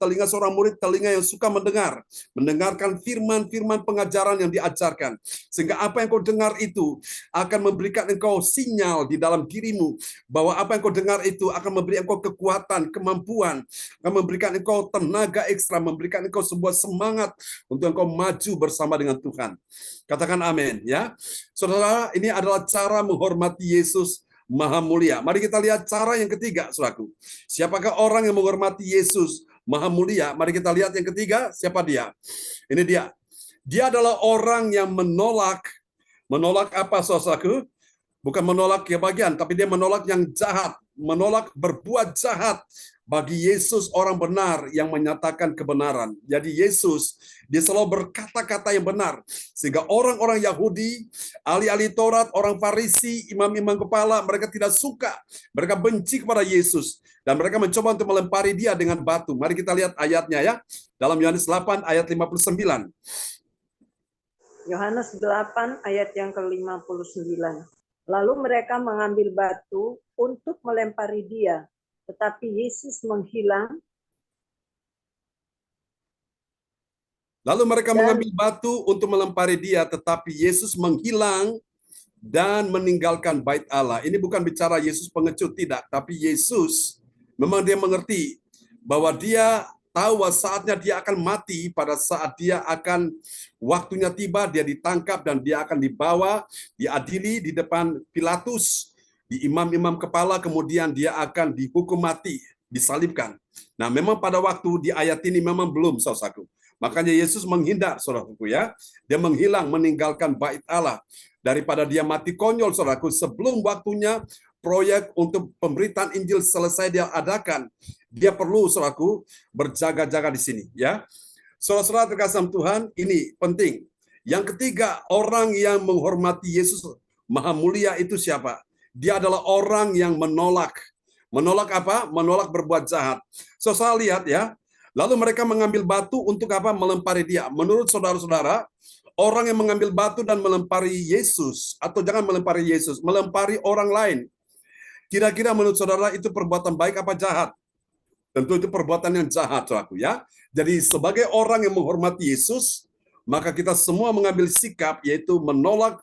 telinga yang suka mendengarkan firman-firman pengajaran yang diajarkan. Sehingga apa yang kau dengar itu akan memberikan engkau sinyal di dalam dirimu, bahwa apa yang kau dengar itu akan memberi engkau kekuatan, kemampuan, akan memberikan engkau tenaga ekstra, memberikan engkau sebuah semangat untuk engkau maju bersama dengan Tuhan. Katakan amin ya. Saudara, ini adalah cara menghormati Yesus Maha Mulia. Mari kita lihat cara yang ketiga, saudaraku. Siapakah orang yang menghormati Yesus Maha Mulia? Mari kita lihat yang ketiga, siapa dia? Ini dia. Dia adalah orang yang menolak apa, saudaraku? Bukan menolak kebahagiaan, tapi dia menolak yang jahat, menolak berbuat jahat bagi Yesus, orang benar yang menyatakan kebenaran. Jadi Yesus, dia selalu berkata-kata yang benar. Sehingga orang-orang Yahudi, ahli-ahli Taurat, orang Farisi, imam-imam kepala, mereka tidak suka. Mereka benci kepada Yesus. Dan mereka mencoba untuk melempari dia dengan batu. Mari kita lihat ayatnya ya. Dalam Yohanes 8 ayat 59. Yohanes 8 ayat yang ke-59. Lalu mereka mengambil batu untuk melempari dia. Tetapi Yesus menghilang. Lalu mereka mengambil batu untuk melempari dia, tetapi Yesus menghilang dan meninggalkan bait Allah. Ini bukan bicara Yesus pengecut, tidak. Tapi Yesus memang dia mengerti bahwa dia tahu saatnya dia akan mati, pada saat dia akan waktunya tiba, dia ditangkap dan dia akan dibawa, diadili di depan Pilatus, di imam-imam kepala, kemudian dia akan dihukum mati. disalibkan. Nah, memang pada waktu di ayat ini memang belum, saudaraku. Makanya Yesus menghindar, saudaraku ya. Dia menghilang, meninggalkan bait Allah. Daripada dia mati konyol, saudaraku, sebelum waktunya proyek untuk pemberitaan Injil selesai dia adakan. Dia perlu, saudaraku, berjaga-jaga di sini, ya. Saudara-saudara terkasih Tuhan, ini penting. Yang ketiga, orang yang menghormati Yesus Maha Mulia itu siapa? Dia adalah orang yang menolak. Menolak apa? Menolak berbuat jahat. So, saya lihat ya, lalu mereka mengambil batu untuk apa? Melempari dia. Menurut saudara-saudara, orang yang mengambil batu dan melempari Yesus, atau jangan melempari Yesus, melempari orang lain. Kira-kira menurut saudara itu perbuatan baik apa jahat? Tentu itu perbuatan yang jahat, saudaraku ya. Jadi sebagai orang yang menghormati Yesus, maka kita semua mengambil sikap yaitu menolak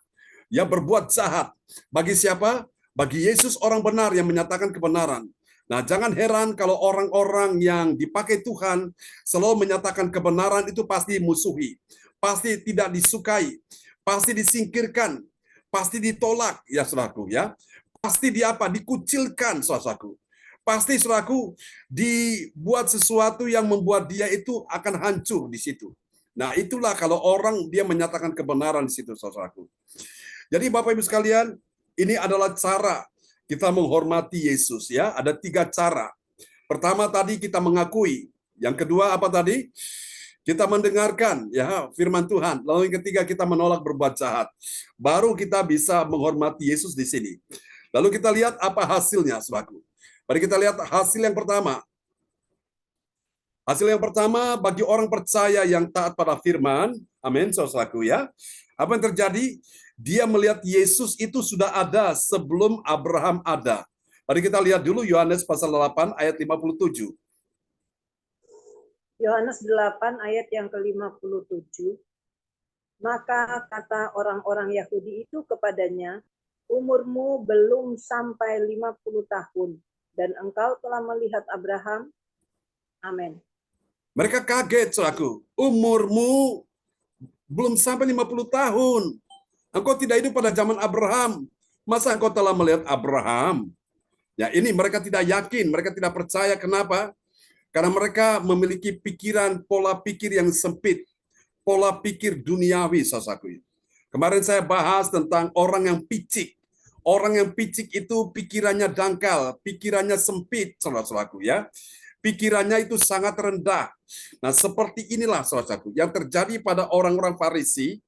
ya berbuat jahat. Bagi siapa? Bagi Yesus orang benar yang menyatakan kebenaran. Nah, jangan heran kalau orang-orang yang dipakai Tuhan selalu menyatakan kebenaran itu pasti musuhi, pasti tidak disukai, pasti disingkirkan, pasti ditolak, ya saudaraku ya. Pasti dikucilkan, saudaraku. Pasti saudaraku dibuat sesuatu yang membuat dia itu akan hancur di situ. Nah, itulah kalau orang dia menyatakan kebenaran di situ, saudaraku. Jadi Bapak Ibu sekalian, ini adalah cara kita menghormati Yesus ya. Ada 3 cara. Pertama tadi kita mengakui. Yang kedua apa tadi? Kita mendengarkan ya firman Tuhan. Lalu yang ketiga kita menolak berbuat jahat. Baru kita bisa menghormati Yesus di sini. Lalu kita lihat apa hasilnya, saudaraku. Mari kita lihat hasil yang pertama. Hasil yang pertama bagi orang percaya yang taat pada firman, amin, saudaraku ya. Apa yang terjadi? Dia melihat Yesus itu sudah ada sebelum Abraham ada. Mari kita lihat dulu Yohanes pasal 8 ayat 57. Yohanes 8 ayat yang ke-57. Maka kata orang-orang Yahudi itu kepadanya, umurmu belum sampai 50 tahun, dan engkau telah melihat Abraham. Amin. Mereka kaget, saudaraku. Umurmu belum sampai 50 tahun. Engkau tidak hidup pada zaman Abraham. Masa engkau telah melihat Abraham? Ya, ini mereka tidak yakin, mereka tidak percaya. Kenapa? Karena mereka memiliki pikiran, pola pikir yang sempit. Pola pikir duniawi, saudaraku. Kemarin saya bahas tentang orang yang picik. Orang yang picik itu pikirannya dangkal, pikirannya sempit, saudaraku ya. Pikirannya itu sangat rendah. Nah, seperti inilah saudaraku yang terjadi pada orang-orang Farisi,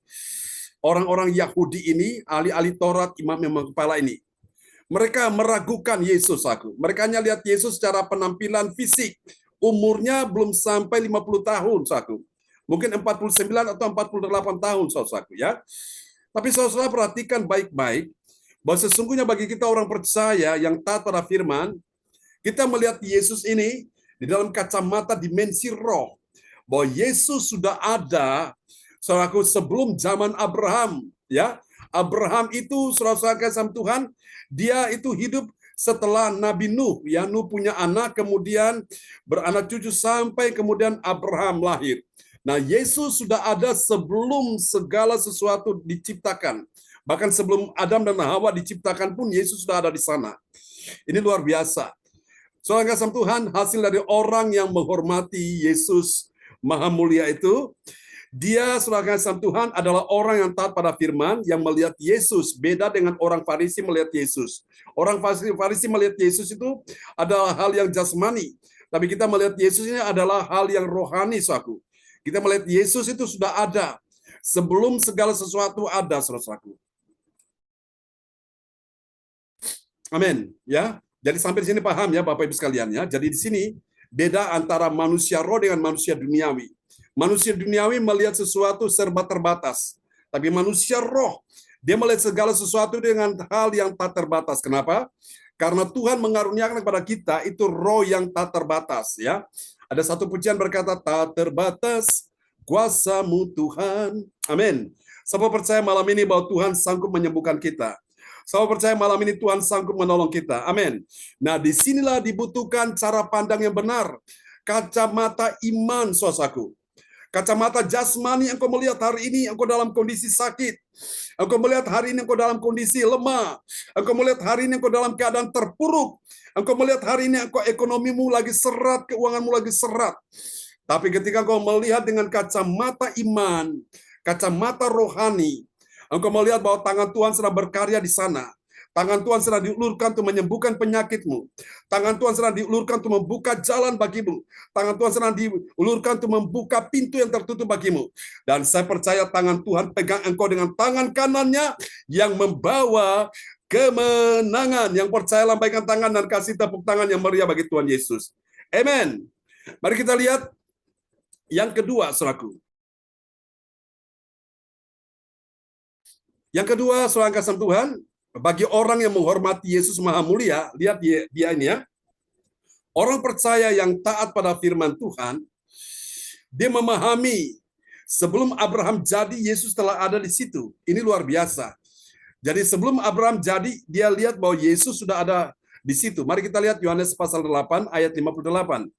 orang-orang Yahudi ini, ahli-ahli Taurat, imam-imam kepala ini. Mereka meragukan Yesus, saudaraku. Mereka hanya lihat Yesus secara penampilan fisik. Umurnya belum sampai 50 tahun, saudaraku. Mungkin 49 atau 48 tahun, saudaraku ya. Tapi saudara perhatikan baik-baik bahwa sesungguhnya bagi kita orang percaya yang taat pada firman, kita melihat Yesus ini di dalam kacamata dimensi roh. Bahwa Yesus sudah ada, saudaraku, sebelum zaman Abraham. Ya, Abraham itu, saudara-saudara kasih Tuhan, dia itu hidup setelah Nabi Nuh. Ya, Nuh punya anak, kemudian beranak cucu sampai kemudian Abraham lahir. Nah, Yesus sudah ada sebelum segala sesuatu diciptakan. Bahkan sebelum Adam dan Hawa diciptakan pun Yesus sudah ada di sana. Ini luar biasa. Saudara kasih Tuhan, hasil dari orang yang menghormati Yesus Maha Mulia itu, dia, saudara kasih Tuhan, adalah orang yang taat pada firman, yang melihat Yesus. Beda dengan orang Farisi melihat Yesus. Orang Farisi melihat Yesus itu adalah hal yang jasmani. Tapi kita melihat Yesus ini adalah hal yang rohani, saudaraku. Kita melihat Yesus itu sudah ada. Sebelum segala sesuatu ada, saudaraku. Amin. Ya. Jadi sampai di sini paham ya Bapak Ibu sekalian ya. Jadi di sini beda antara manusia roh dengan manusia duniawi. Manusia duniawi melihat sesuatu serba terbatas. Tapi manusia roh, dia melihat segala sesuatu dengan hal yang tak terbatas. Kenapa? Karena Tuhan mengaruniakan kepada kita itu roh yang tak terbatas ya. Ada satu pujian berkata, tak terbatas kuasa-Mu Tuhan. Amin. Saya percaya malam ini bahwa Tuhan sanggup menyembuhkan kita. Saya percaya malam ini Tuhan sanggup menolong kita. Amin. Nah, disinilah dibutuhkan cara pandang yang benar. Kacamata iman, saudaraku. Kacamata jasmani engkau melihat hari ini engkau dalam kondisi sakit. Engkau melihat hari ini engkau dalam kondisi lemah. Engkau melihat hari ini engkau dalam keadaan terpuruk. Engkau melihat hari ini engkau ekonomimu lagi serat, keuanganmu lagi serat. Tapi ketika engkau melihat dengan kacamata iman, kacamata rohani, engkau melihat bahwa tangan Tuhan sedang berkarya di sana. Tangan Tuhan sedang diulurkan untuk menyembuhkan penyakitmu. Tangan Tuhan sedang diulurkan untuk membuka jalan bagimu. Tangan Tuhan sedang diulurkan untuk membuka pintu yang tertutup bagimu. Dan saya percaya tangan Tuhan pegang engkau dengan tangan kanannya yang membawa kemenangan. Yang percaya lambaikan tangan dan kasih tepuk tangan yang meriah bagi Tuhan Yesus. Amen. Mari kita lihat yang kedua, saudaraku. Yang kedua, saudara kasih Tuhan, bagi orang yang menghormati Yesus Maha Mulia, lihat dia ini ya. Orang percaya yang taat pada firman Tuhan, dia memahami sebelum Abraham jadi, Yesus telah ada di situ. Ini luar biasa. Jadi sebelum Abraham jadi, dia lihat bahwa Yesus sudah ada di situ. Mari kita lihat Yohanes pasal 8 ayat 58.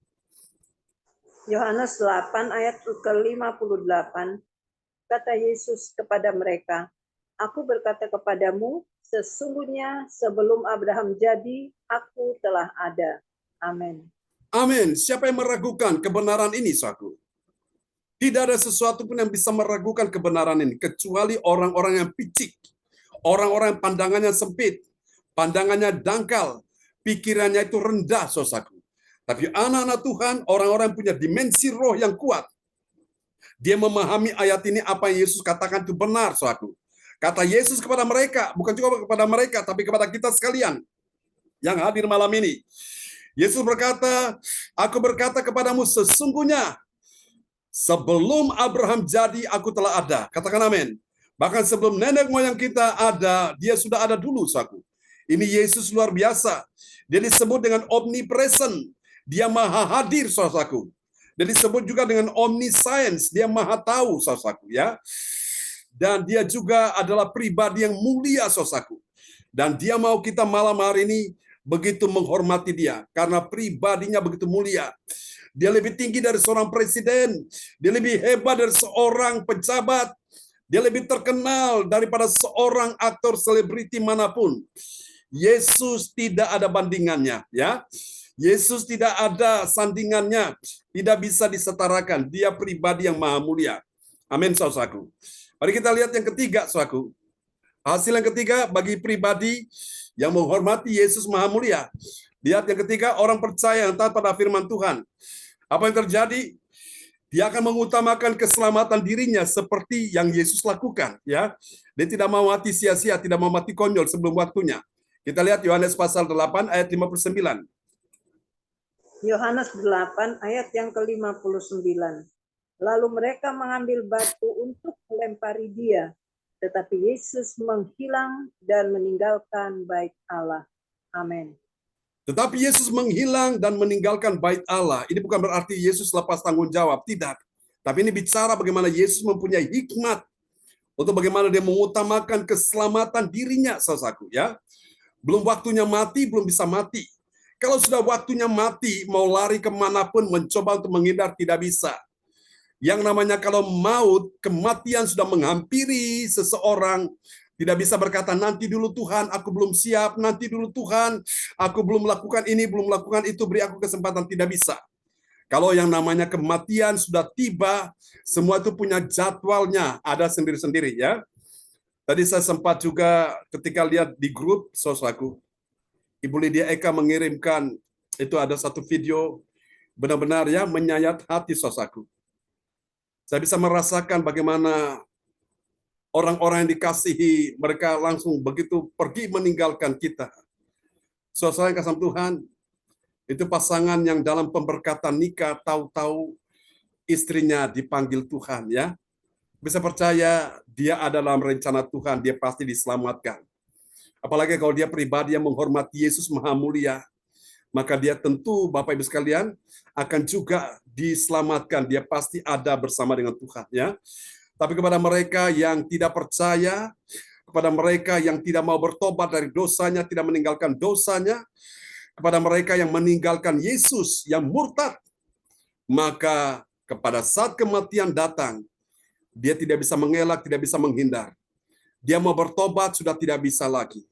Yohanes 8 ayat ke-58. Kata Yesus kepada mereka, Aku berkata kepadamu, sesungguhnya sebelum Abraham jadi, aku telah ada. Amin. Amin. Siapa yang meragukan kebenaran ini, saudaraku? Tidak ada sesuatu pun yang bisa meragukan kebenaran ini, kecuali orang-orang yang picik, orang-orang yang pandangannya sempit, pandangannya dangkal, pikirannya itu rendah, saudaraku. Tapi anak-anak Tuhan, orang-orang yang punya dimensi roh yang kuat, dia memahami ayat ini, apa yang Yesus katakan itu benar, saudaraku. Kata Yesus kepada mereka, bukan cuma kepada mereka, tapi kepada kita sekalian yang hadir malam ini. Yesus berkata, aku berkata kepadamu sesungguhnya, sebelum Abraham jadi, aku telah ada. Katakan amin. Bahkan sebelum nenek moyang kita ada, dia sudah ada dulu, saudaraku. Ini Yesus luar biasa. Dia disebut dengan omnipresent. Dia maha hadir, saudaraku. Dia disebut juga dengan omniscience. Dia maha tahu, saudaraku, ya. Dan dia juga adalah pribadi yang mulia, saudaraku. Dan dia mau kita malam hari ini begitu menghormati dia. Karena pribadinya begitu mulia. Dia lebih tinggi dari seorang presiden. Dia lebih hebat dari seorang pejabat. Dia lebih terkenal daripada seorang aktor selebriti manapun. Yesus tidak ada bandingannya, ya. Yesus tidak ada sandingannya. Tidak bisa disetarakan. Dia pribadi yang maha mulia. Amin, saudaraku. Mari kita lihat yang ketiga, saudaraku. Hasil yang ketiga bagi pribadi yang menghormati Yesus Maha Mulia. Lihat yang ketiga, orang percaya yang taat pada firman Tuhan. Apa yang terjadi? Dia akan mengutamakan keselamatan dirinya seperti yang Yesus lakukan, ya. Dia tidak mau mati sia-sia, tidak mau mati konyol sebelum waktunya. Kita lihat Yohanes pasal 8 ayat 59. Yohanes 8 ayat yang ke-59. Lalu mereka mengambil batu untuk melempari dia, tetapi Yesus menghilang dan meninggalkan bait Allah. Amin. Tetapi Yesus menghilang dan meninggalkan bait Allah. Ini bukan berarti Yesus lepas tanggung jawab, tidak. Tapi ini bicara bagaimana Yesus mempunyai hikmat untuk bagaimana dia mengutamakan keselamatan dirinya, saudaraku, ya. Belum waktunya mati, belum bisa mati. Kalau sudah waktunya mati, mau lari kemanapun, mencoba untuk menghindar, tidak bisa. Yang namanya kalau maut, kematian sudah menghampiri seseorang, tidak bisa berkata, nanti dulu Tuhan, aku belum siap, nanti dulu Tuhan, aku belum melakukan ini, belum melakukan itu, beri aku kesempatan, tidak bisa. Kalau yang namanya kematian sudah tiba, semua itu punya jadwalnya, ada sendiri-sendiri, ya. Tadi saya sempat juga ketika lihat di grup, saudaraku, Ibu Lydia Eka mengirimkan, itu ada satu video, benar-benar ya menyayat hati, saudaraku. Saya bisa merasakan bagaimana orang-orang yang dikasihi, mereka langsung begitu pergi meninggalkan kita. Saudara yang kasih Tuhan, itu pasangan yang dalam pemberkatan nikah, tahu-tahu istrinya dipanggil Tuhan, ya. Bisa percaya dia ada dalam rencana Tuhan, dia pasti diselamatkan. Apalagi kalau dia pribadi yang menghormati Yesus Maha Mulia, maka dia tentu, Bapak Ibu sekalian, akan juga diselamatkan. Dia pasti ada bersama dengan Tuhan, ya. Tapi kepada mereka yang tidak percaya, kepada mereka yang tidak mau bertobat dari dosanya, tidak meninggalkan dosanya, kepada mereka yang meninggalkan Yesus, yang murtad, maka Kepada saat kematian datang, dia tidak bisa mengelak, tidak bisa menghindar. Dia mau bertobat, sudah tidak bisa lagi.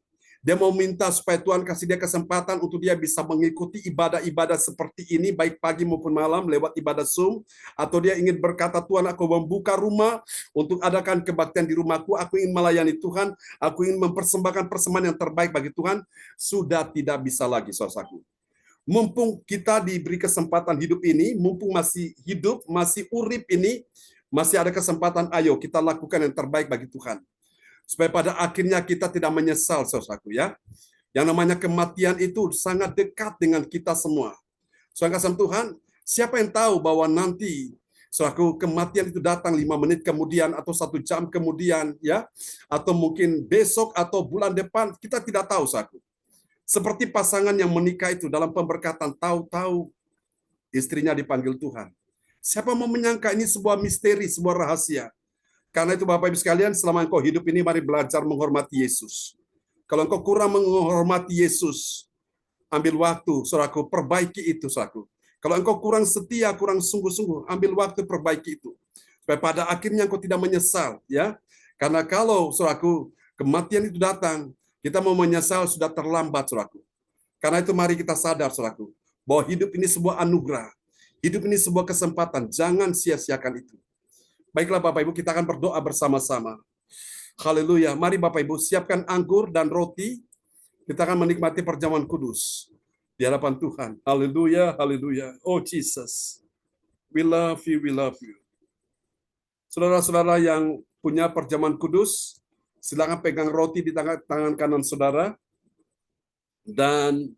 Dia mau minta supaya Tuhan kasih dia kesempatan untuk dia bisa mengikuti ibadah-ibadah seperti ini, baik pagi maupun malam, lewat ibadah Zoom. Atau dia ingin berkata, Tuhan, aku membuka rumah untuk adakan kebaktian di rumahku. Aku ingin melayani Tuhan. Aku ingin mempersembahkan persembahan yang terbaik bagi Tuhan. Sudah tidak bisa lagi, saudaraku. Mumpung kita diberi kesempatan hidup ini, mumpung masih hidup, masih urip ini, masih ada kesempatan, ayo kita lakukan yang terbaik bagi Tuhan. Supaya pada akhirnya kita tidak menyesal, saudaraku ya. Yang namanya kematian itu sangat dekat dengan kita semua. Saudara kasih Tuhan, siapa yang tahu bahwa nanti saudaraku kematian itu datang 5 menit kemudian atau 1 jam kemudian ya, atau mungkin besok atau bulan depan, kita tidak tahu, saudaraku. Seperti pasangan yang menikah itu dalam pemberkatan, tahu-tahu istrinya dipanggil Tuhan. Siapa mau menyangka ini sebuah misteri, sebuah rahasia. Karena itu Bapak Ibu sekalian, selama engkau hidup ini mari belajar menghormati Yesus. Kalau engkau kurang menghormati Yesus, ambil waktu, saudaraku, perbaiki itu, saudaraku. Kalau engkau kurang setia, kurang sungguh-sungguh, ambil waktu perbaiki itu. Supaya pada akhirnya engkau tidak menyesal, ya. Karena kalau, saudaraku, kematian itu datang, kita mau menyesal sudah terlambat, saudaraku. Karena itu mari kita sadar, saudaraku, bahwa hidup ini sebuah anugerah. Hidup ini sebuah kesempatan, jangan sia-siakan itu. Baiklah Bapak Ibu, kita akan berdoa bersama-sama. Haleluya. Mari Bapak Ibu, siapkan anggur dan roti. Kita akan menikmati perjamuan kudus di hadapan Tuhan. Haleluya, haleluya. Oh Jesus, we love you, we love you. Saudara-saudara yang punya perjamuan kudus, silakan pegang roti di tangan kanan saudara. Dan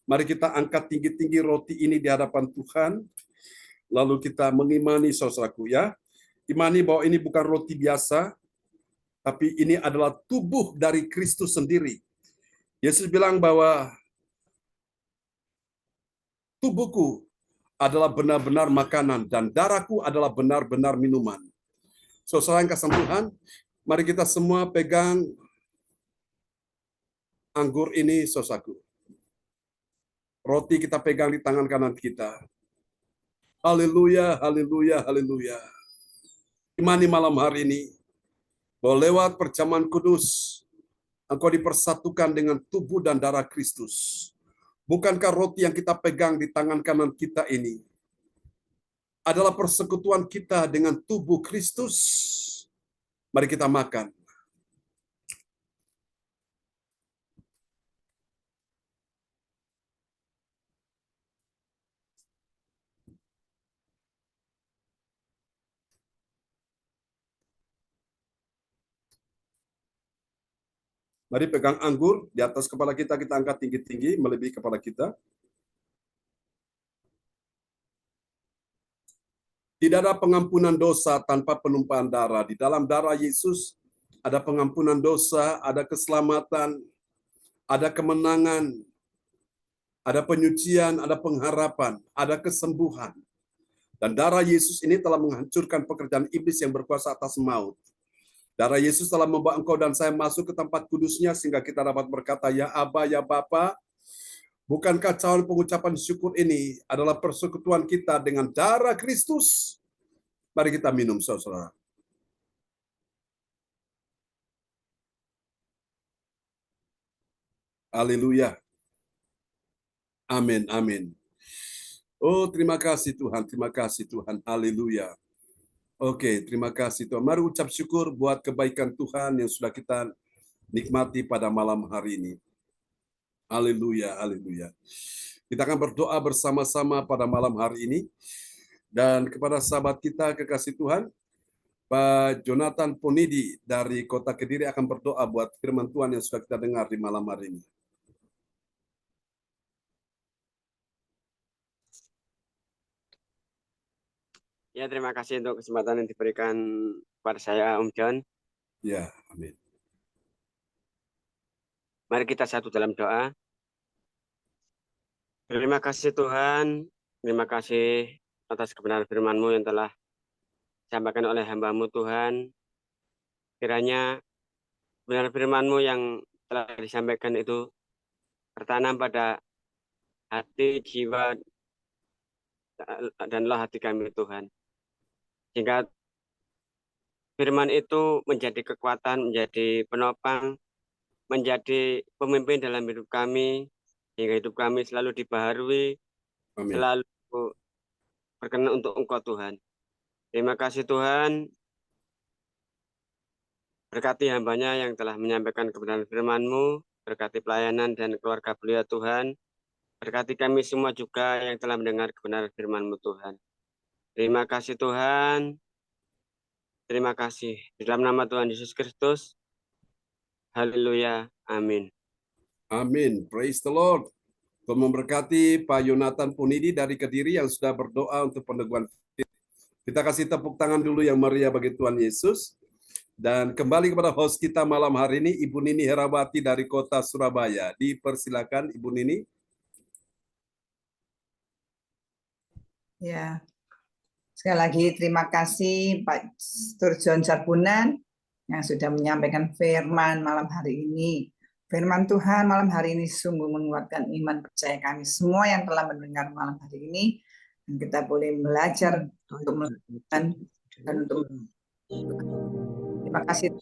mari kita angkat tinggi-tinggi roti ini di hadapan Tuhan. Lalu kita mengimani, saudaraku ya. Imani bahwa ini bukan roti biasa, tapi ini adalah tubuh dari Kristus sendiri. Yesus bilang bahwa tubuhku adalah benar-benar makanan dan darahku adalah benar-benar minuman. Saudara yang kasih Tuhan, mari kita semua pegang anggur ini, saudaraku. Roti kita pegang di tangan kanan kita. Haleluya, haleluya, haleluya. Imani malam hari ini, bahwa lewat perjamuan kudus, engkau dipersatukan dengan tubuh dan darah Kristus. Bukankah roti yang kita pegang di tangan kanan kita ini adalah persekutuan kita dengan tubuh Kristus? Mari kita makan. Mari pegang anggur di atas kepala kita angkat tinggi-tinggi melebihi kepala kita. Tidak ada pengampunan dosa tanpa penumpahan darah. Di dalam darah Yesus ada pengampunan dosa, ada keselamatan, ada kemenangan, ada penyucian, ada pengharapan, ada kesembuhan. Dan darah Yesus ini telah menghancurkan pekerjaan iblis yang berkuasa atas maut. Darah Yesus telah membawa engkau dan saya masuk ke tempat kudusnya sehingga kita dapat berkata, ya Aba, ya Bapa. Bukankah calon pengucapan syukur ini adalah persekutuan kita dengan darah Kristus? Mari kita minum, saudara. Haleluya. Amin, amin. Oh, terima kasih Tuhan, terima kasih Tuhan. Haleluya. Oke, terima kasih Tuhan. Mari ucap syukur buat kebaikan Tuhan yang sudah kita nikmati pada malam hari ini. Haleluya, haleluya. Kita akan berdoa bersama-sama pada malam hari ini. Dan kepada sahabat kita kekasih Tuhan, Pak Jonathan Ponidi dari Kota Kediri akan berdoa buat firman Tuhan yang sudah kita dengar di malam hari ini. Ya, terima kasih untuk kesempatan yang diberikan kepada saya, Om John. Ya, amin. Mari kita satu dalam doa. Terima kasih Tuhan, terima kasih atas kebenaran firman-Mu yang telah disampaikan oleh hamba-Mu Tuhan. Kiranya kebenaran firman-Mu yang telah disampaikan itu tertanam pada hati, jiwa, dan roh hati kami Tuhan. Sehingga firman itu menjadi kekuatan, menjadi penopang, menjadi pemimpin dalam hidup kami, sehingga hidup kami selalu dibaharui, Amin. selalu berkenan untuk Engkau Tuhan. Terima kasih Tuhan, berkati hambanya yang telah menyampaikan kebenaran firman-Mu, berkati pelayanan dan keluarga beliau Tuhan, berkati kami semua juga yang telah mendengar kebenaran firman-Mu Tuhan. Terima kasih Tuhan, terima kasih. Di dalam nama Tuhan Yesus Kristus, haleluya, amin. Amin. Praise the Lord. Tuhan memberkati Pak Yonatan Punidi dari Kediri yang sudah berdoa untuk peneguhan. Kita kasih tepuk tangan dulu yang meriah bagi Tuhan Yesus. Dan kembali kepada host kita malam hari ini, Ibu Nini Herawati dari kota Surabaya. Dipersilakan Ibu Nini. Ya, sekali lagi terima kasih Pak Sturjon Sarbunan yang sudah menyampaikan firman malam hari ini. Firman Tuhan malam hari ini sungguh menguatkan iman percaya kami semua yang telah mendengar malam hari ini. Dan kita boleh belajar untuk melakukan dan untuk terima kasih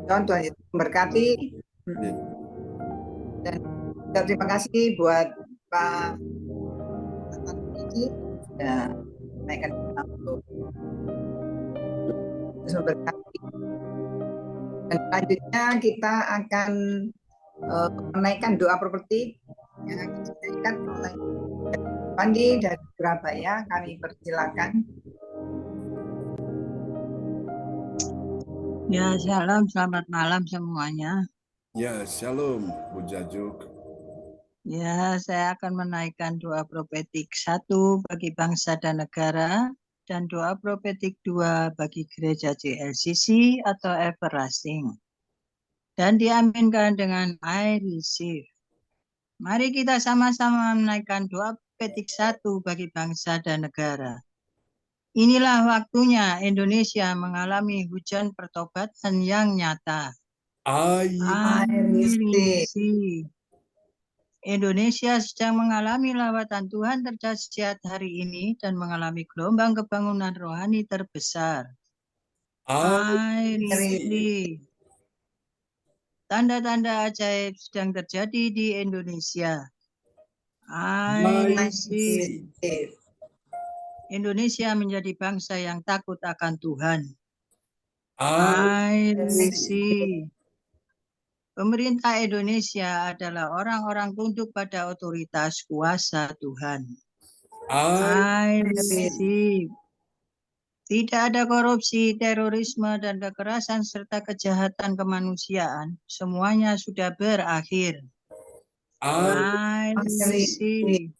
Tuhan Yesus memberkati. Dan terima kasih buat Pak ini sudah menaikkan untuk memberkati. Dan selanjutnya kita akan menaikkan doa properti yang akan dinaikkan oleh Pandi dari Surabaya. Kami persilakan. Ya, shalom, selamat malam semuanya. Ya, shalom Bu Jajuk. Ya, saya akan menaikkan doa profetik 1 bagi bangsa dan negara dan doa profetik 2 bagi gereja JLCC atau Everlasting. Dan diaminkan dengan I receive. Mari kita sama-sama menaikkan doa profetik 1 bagi bangsa dan negara. Inilah waktunya Indonesia mengalami hujan pertobatan yang nyata. I receive. Indonesia sedang mengalami lawatan Tuhan terdahsyat hari ini dan mengalami gelombang kebangunan rohani terbesar. I receive. Tanda-tanda ajaib sedang terjadi di Indonesia. I receive. Indonesia menjadi bangsa yang takut akan Tuhan. I receive. Pemerintah Indonesia adalah orang-orang tunduk pada otoritas kuasa Tuhan. I receive. Tidak ada korupsi, terorisme, dan kekerasan serta kejahatan kemanusiaan. Semuanya sudah berakhir. I receive.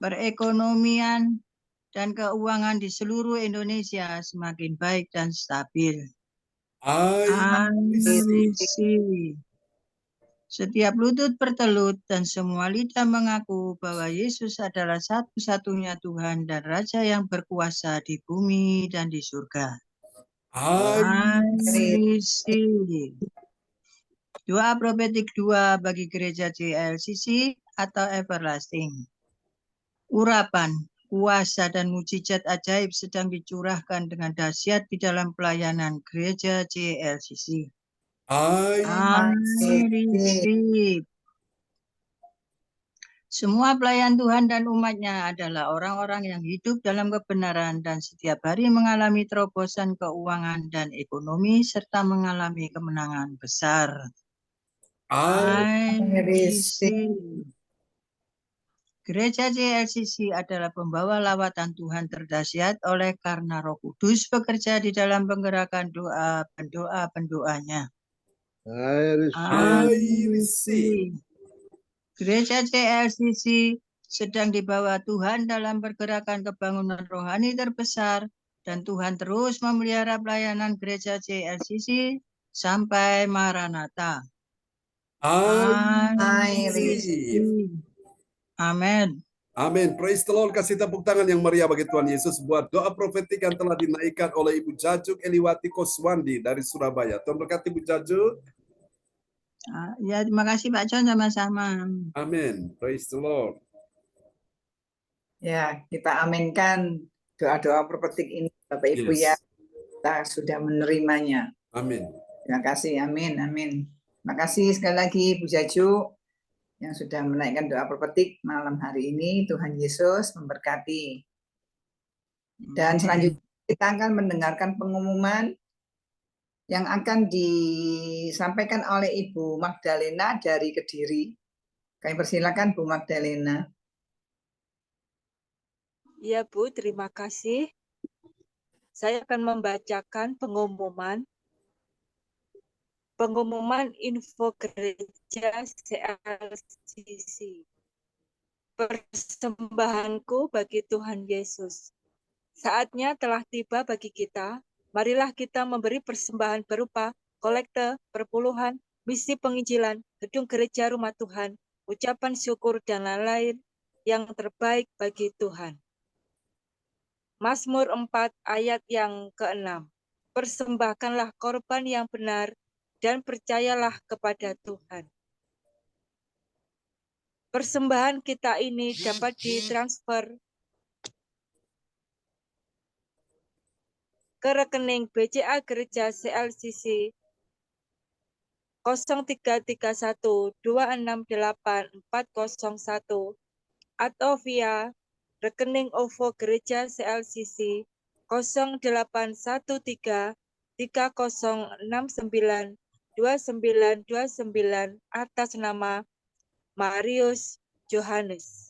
Perekonomian dan keuangan di seluruh Indonesia semakin baik dan stabil. I receive. Setiap lutut bertelut dan semua lidah mengaku bahwa Yesus adalah satu-satunya Tuhan dan Raja yang berkuasa di bumi dan di surga. I receive. Doa profetik 2 bagi gereja JLCC atau Everlasting. Urapan, kuasa dan mujizat ajaib sedang dicurahkan dengan dahsyat di dalam pelayanan gereja JLCC. I receive. Semua pelayan Tuhan dan umatnya adalah orang-orang yang hidup dalam kebenaran dan setiap hari mengalami terobosan keuangan dan ekonomi serta mengalami kemenangan besar. I receive. Gereja JLCC adalah pembawa lawatan Tuhan terdahsyat oleh karena Roh Kudus bekerja di dalam penggerakkan doa pendoa-pendoanya. I receive. Gereja JLCC sedang dibawa Tuhan dalam pergerakan kebangunan rohani terbesar dan Tuhan terus memelihara pelayanan gereja JLCC sampai Maranatha. I receive. Amin. Amin. Praise the Lord. Kasih tepuk tangan yang meriah bagi Tuhan Yesus buat doa profetik yang telah dinaikkan oleh Ibu Jajuk Eliwati Koswandi dari Surabaya. Tuhan berkati Ibu Jajuk. Ya, terima kasih Pak John, sama-sama. Amin. Praise the Lord. Ya, kita aminkan doa-doa prophetik ini Bapak Ibu ya, Yes. kita sudah menerimanya. Amin. Terima kasih, amin, amin. Terima kasih sekali lagi Bu Jaju yang sudah menaikkan doa prophetik malam hari ini. Tuhan Yesus memberkati. Dan selanjutnya kita akan mendengarkan pengumuman yang akan disampaikan oleh Ibu Magdalena dari Kediri. Kami persilakan Bu Magdalena. Ya Bu, terima kasih. Saya akan membacakan pengumuman info gereja CLCC. Persembahanku bagi Tuhan Yesus. Saatnya telah tiba bagi kita. Marilah kita memberi persembahan berupa kolekte, perpuluhan, misi penginjilan, gedung gereja rumah Tuhan, ucapan syukur, dan lain-lain yang terbaik bagi Tuhan. Mazmur 4 ayat yang ke-6. Persembahkanlah korban yang benar dan percayalah kepada Tuhan. Persembahan kita ini dapat ditransfer ke rekening BCA Gereja CLCC 0331268401 atau via rekening OVO Gereja CLCC 0813069299 atas nama Marius Johannes.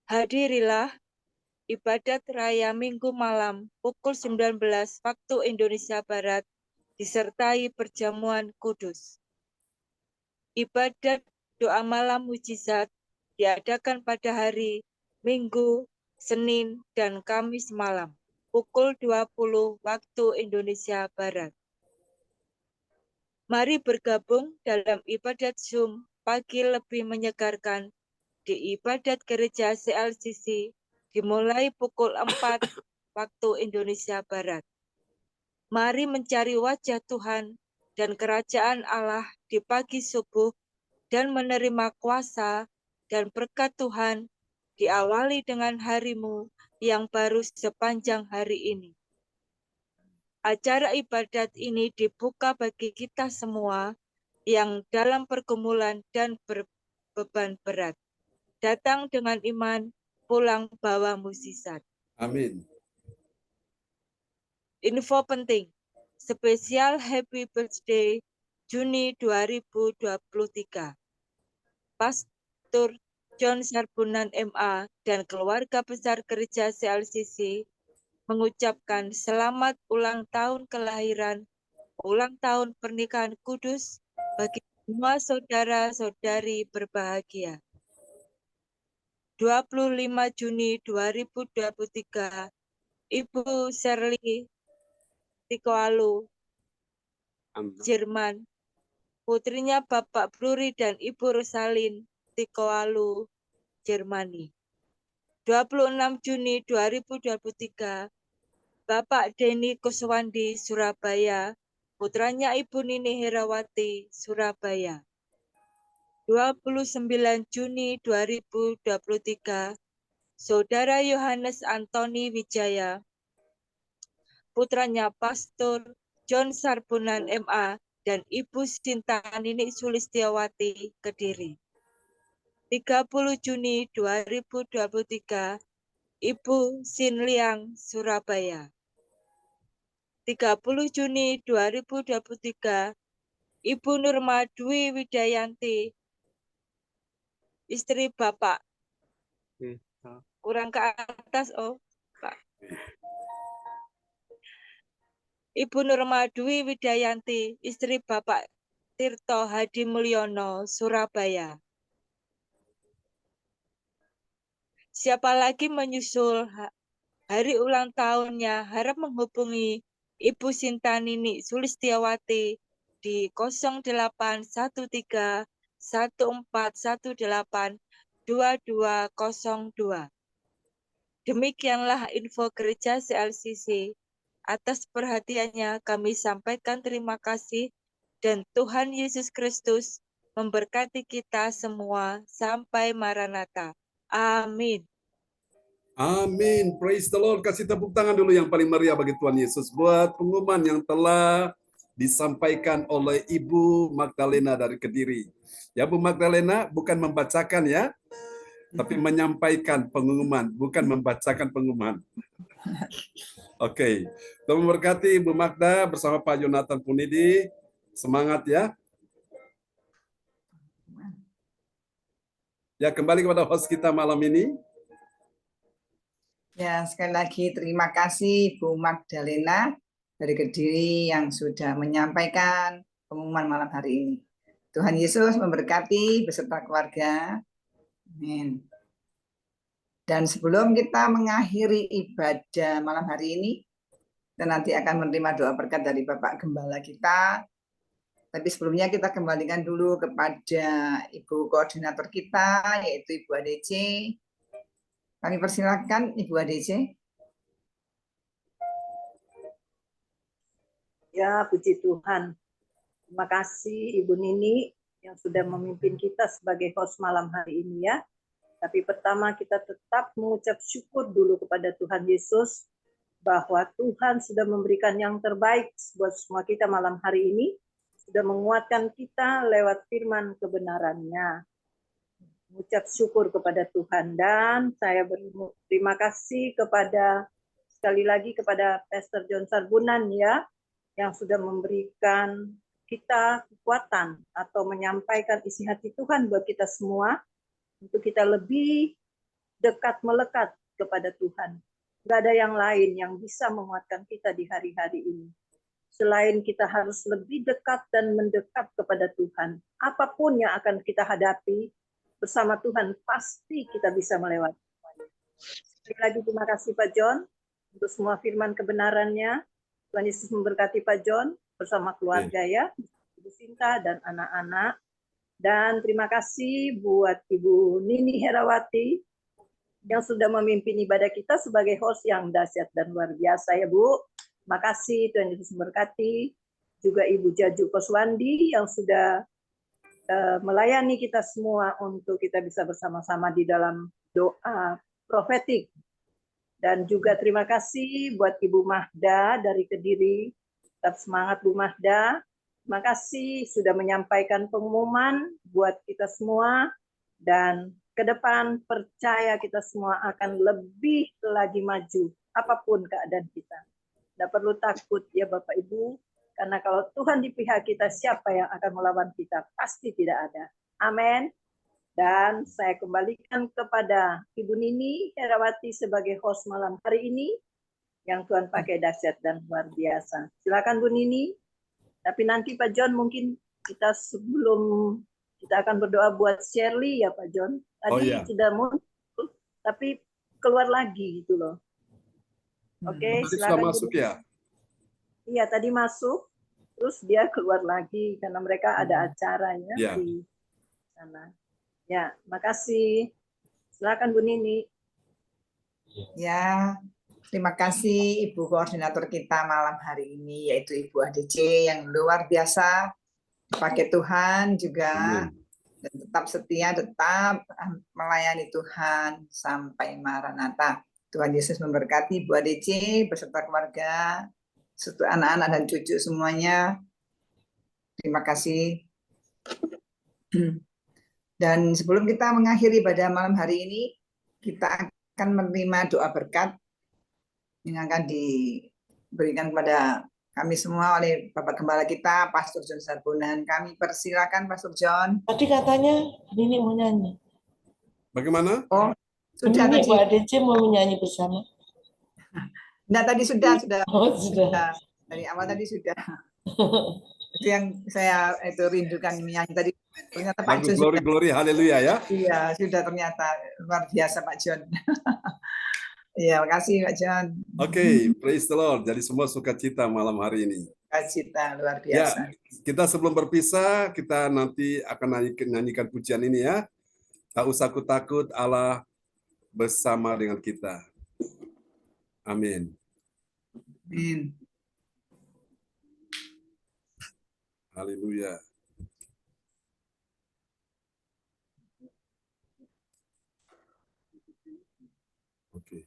Hadirilah ibadat raya Minggu malam pukul 19 waktu Indonesia Barat disertai perjamuan kudus. Ibadat doa malam mujizat diadakan pada hari Minggu, Senin, dan Kamis malam pukul 20 waktu Indonesia Barat. Mari bergabung dalam ibadat Zoom pagi lebih menyegarkan di ibadat gereja CLCC dimulai pukul 4 waktu Indonesia Barat. Mari mencari wajah Tuhan dan kerajaan Allah di pagi subuh dan menerima kuasa dan berkat Tuhan diawali dengan harimu yang baru sepanjang hari ini. Acara ibadat ini dibuka bagi kita semua yang dalam pergumulan dan berbeban berat. Datang dengan iman, pulang bawa mukjizat. Amin. Info penting, spesial Happy Birthday Juni 2023. Pastor John Sarbunan MA dan keluarga besar gereja CLCC mengucapkan selamat ulang tahun kelahiran, ulang tahun pernikahan kudus bagi semua saudara-saudari berbahagia. 25 Juni 2023, Ibu Shirley Tikoalu, Jerman, putrinya Bapak Bruri dan Ibu Rosalin Tikoalu, Jermani. 26 Juni 2023, Bapak Denny Kuswandi, Surabaya, putranya Ibu Nini Herawati, Surabaya. 29 Juni 2023, Saudara Yohanes Antoni Wijaya, putranya Pastor John Sarbunan MA dan Ibu Sinta Nini Sulistiawati, Kediri. 30 Juni 2023, Ibu Sin Liang, Surabaya. 30 Juni 2023, Ibu Nurma Dwi Widayanti, istri Bapak. Kurang ke atas, Pak. Ibu Nurma Dwi Widayanti, istri Bapak Tirto Hadi Mulyono, Surabaya. Siapa lagi menyusul hari ulang tahunnya, harap menghubungi Ibu Sinta Nini Sulistiawati di 0813 1418 2202. Demikianlah info gereja CLCC. Atas perhatiannya kami sampaikan terima kasih dan Tuhan Yesus Kristus memberkati kita semua sampai Maranatha. Amin. Amin. Praise the Lord. Kasih tepuk tangan dulu yang paling meriah bagi Tuhan Yesus buat pengumuman yang telah disampaikan oleh Ibu Magdalena dari Kediri. Ya, Bu Magdalena bukan membacakan ya, tapi menyampaikan pengumuman, bukan membacakan pengumuman. Oke. Tuhan memberkati Ibu Magda bersama Pak Jonathan Punidi. Semangat ya. Ya, kembali kepada host kita malam ini. Ya, sekali lagi terima kasih Bu Magdalena dari Kediri yang sudah menyampaikan pengumuman malam hari ini. Tuhan Yesus memberkati beserta keluarga. Amin. Dan sebelum kita mengakhiri ibadah malam hari ini, kita nanti akan menerima doa berkat dari Bapak Gembala kita. Tapi sebelumnya kita kembalikan dulu kepada Ibu Koordinator kita, yaitu Ibu ADC. Kami persilakan Ibu ADC. Ya, puji Tuhan. Terima kasih Ibu Nini yang sudah memimpin kita sebagai host malam hari ini ya. Tapi pertama kita tetap mengucap syukur dulu kepada Tuhan Yesus bahwa Tuhan sudah memberikan yang terbaik buat semua kita malam hari ini, sudah menguatkan kita lewat firman kebenarannya. Mengucap syukur kepada Tuhan, dan saya berterima kasih kepada sekali lagi kepada Pastor John Sarbunan ya, yang sudah memberikan kita kekuatan atau menyampaikan isi hati Tuhan buat kita semua untuk kita lebih dekat melekat kepada Tuhan. Gak ada yang lain yang bisa menguatkan kita di hari-hari ini. Selain kita harus lebih dekat dan mendekat kepada Tuhan, apapun yang akan kita hadapi, bersama Tuhan pasti kita bisa melewati. Sekali lagi terima kasih Pak John untuk semua firman kebenarannya. Tuhan Yesus memberkati Pak John bersama keluarga ya, Ibu Sinta dan anak-anak. Dan terima kasih buat Ibu Nini Herawati yang sudah memimpin ibadah kita sebagai host yang dahsyat dan luar biasa ya Bu. Terima kasih, Tuhan Yesus memberkati. Juga Ibu Jaju Koswandi yang sudah melayani kita semua untuk kita bisa bersama-sama di dalam doa profetik. Dan juga terima kasih buat Ibu Mahda dari Kediri. Tetap semangat Bu Mahda. Terima kasih sudah menyampaikan pengumuman buat kita semua. Dan ke depan percaya kita semua akan lebih lagi maju apapun keadaan kita. Tidak perlu takut ya Bapak Ibu. Karena kalau Tuhan di pihak kita, siapa yang akan melawan kita? Pasti tidak ada. Amin. Dan saya kembalikan kepada Ibu Nini Herawati sebagai host malam hari ini, yang Tuhan pakai dahsyat dan luar biasa. Silakan Bu Nini. Tapi nanti Pak John mungkin kita sebelum kita akan berdoa buat Shirley ya Pak John. Tadi sudah muncul, tapi keluar lagi gitu loh. Oke, silakan. Sudah masuk ya? Iya, tadi masuk, terus dia keluar lagi karena mereka ada acaranya di sana. Ya, makasih. Silakan Bu Nini. Ya, terima kasih Ibu Koordinator kita malam hari ini, yaitu Ibu ADC yang luar biasa, pakai Tuhan juga, dan tetap setia, tetap melayani Tuhan sampai Maranatha. Tuhan Yesus memberkati Bu ADC beserta keluarga, serta anak-anak dan cucu semuanya. Terima kasih. Dan sebelum kita mengakhiri pada malam hari ini, kita akan menerima doa berkat yang akan diberikan kepada kami semua oleh Bapak Gembala kita, Pastor John Sarbunan. Kami persilakan Pastor John. Tadi katanya Nini mau nyanyi. Bagaimana? Oh, sudah Nini tadi. Bu ADC mau menyanyi bersama. Nah, tadi sudah. Oh, sudah. Dari awal tadi sudah. Itu yang saya rindukan menyanyi tadi. Ternyata Pak John glory, glory, haleluya ya. Iya, sudah ternyata luar biasa Pak John. Iya, makasih Pak John. Oke, praise the Lord. Jadi semua sukacita malam hari ini. Sukacita luar biasa. Ya, kita sebelum berpisah, kita nanti akan nyanyikan pujian ini ya. Tak usah takut, Allah bersama dengan kita. Amin. Amin. Haleluya. Oke.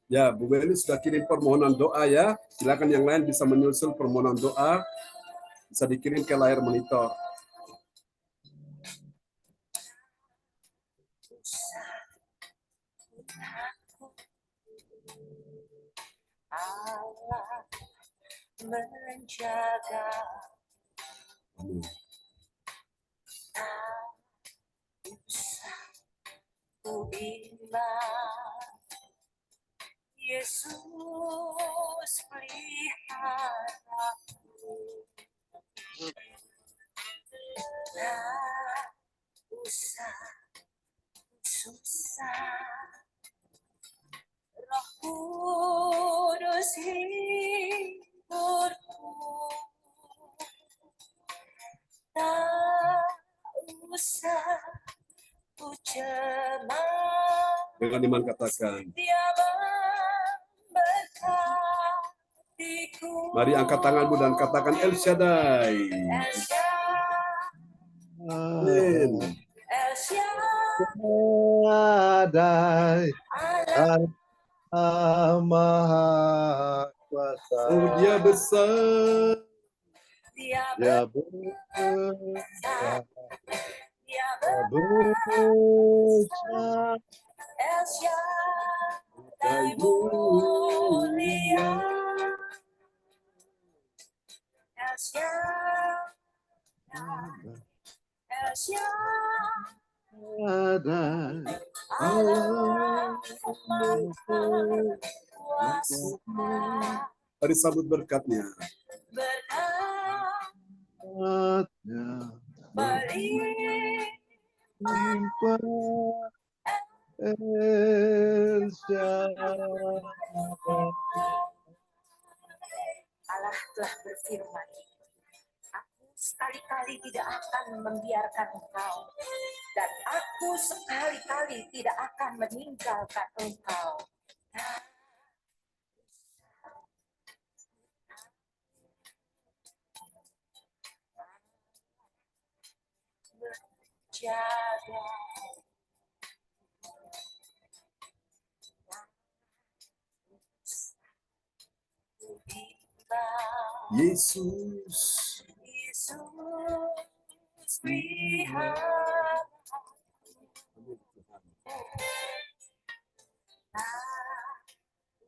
Ya, Bu Meli sudah kirim permohonan doa ya. Silakan yang lain bisa menyusul permohonan doa. Bisa dikirim ke layar monitor. Allah menjaga ku bimbang, Yesus peliharaku, tak usah susah, Roh Kudus hiburku, tak usah ku cemas. Dengan iman katakan. Dia memberkatiku. Mari angkat tanganmu dan katakan El Shaddai. El Shaddai. Amin. El Shaddai, Allah Maha Kuasa. Oh, Dia besar. Dia Dia besar. besar. Dia besar. El Shaddai mulia. El Shaddai. El Shaddai. Allah Maha Kuasa. Mari sambut berkatnya. Berkatnya melimpah. El Shaddai. Allah telah berfirman, aku sekali-kali tidak akan membiarkan engkau, dan aku sekali-kali tidak akan meninggalkan engkau. Jaga Yesus. Yesus pelihara. Tak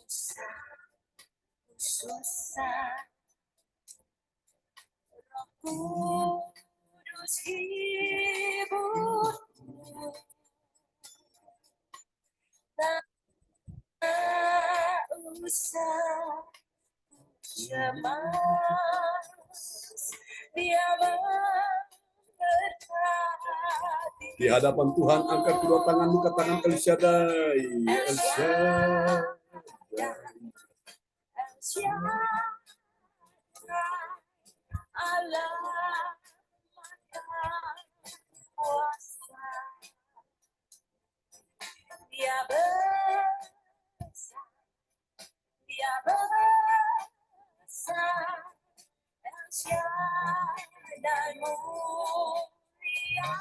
usah susah, Roh Kudus hiburku, tak usah cemas. Dia memberkati. Di hadapan Tuhan angkat kedua tanganmu, katakan El Shaddai. El Shaddai. El Shaddai, Allah Maha Kuasa. Dia besar, Dia besar. El Shaddai mulia.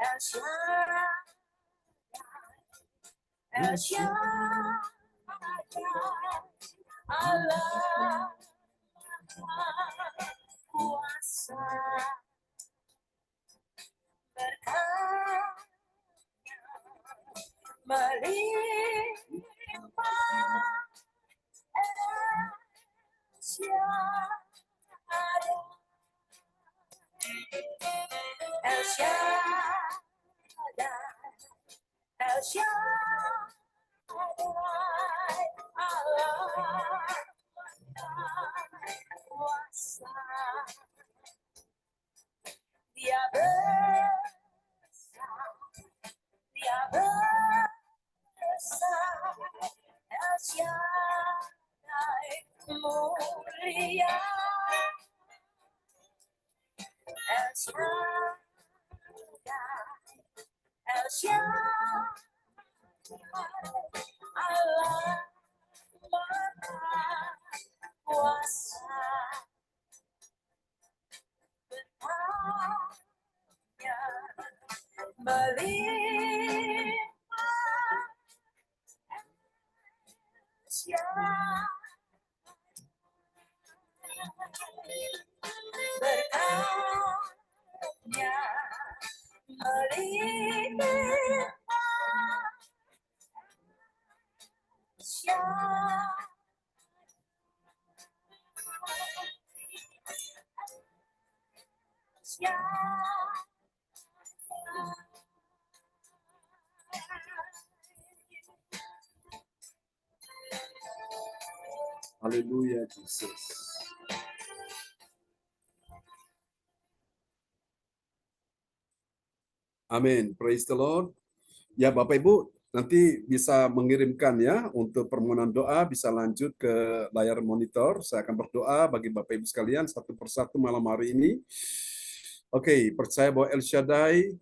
El Shaddai. El Shaddai, Allah Maha Kuasa. Berkatnya melimpah. El Shaddai. El Shaddai. El Shaddai, Allah Maha Kuasa. Dia besar, Dia besar. El Shaddai mulia. El Shaddai. El Shaddai, Allah Maha Kuasa. Berkatnya melimpah berkatnya melimpah Haleluya, Jesus. Amin. Praise the Lord. Ya, Bapak Ibu, nanti bisa mengirimkan ya untuk permohonan doa, bisa lanjut ke layar monitor. Saya akan berdoa bagi Bapak Ibu sekalian satu persatu malam hari ini. Oke, percaya bahwa El Shaddai,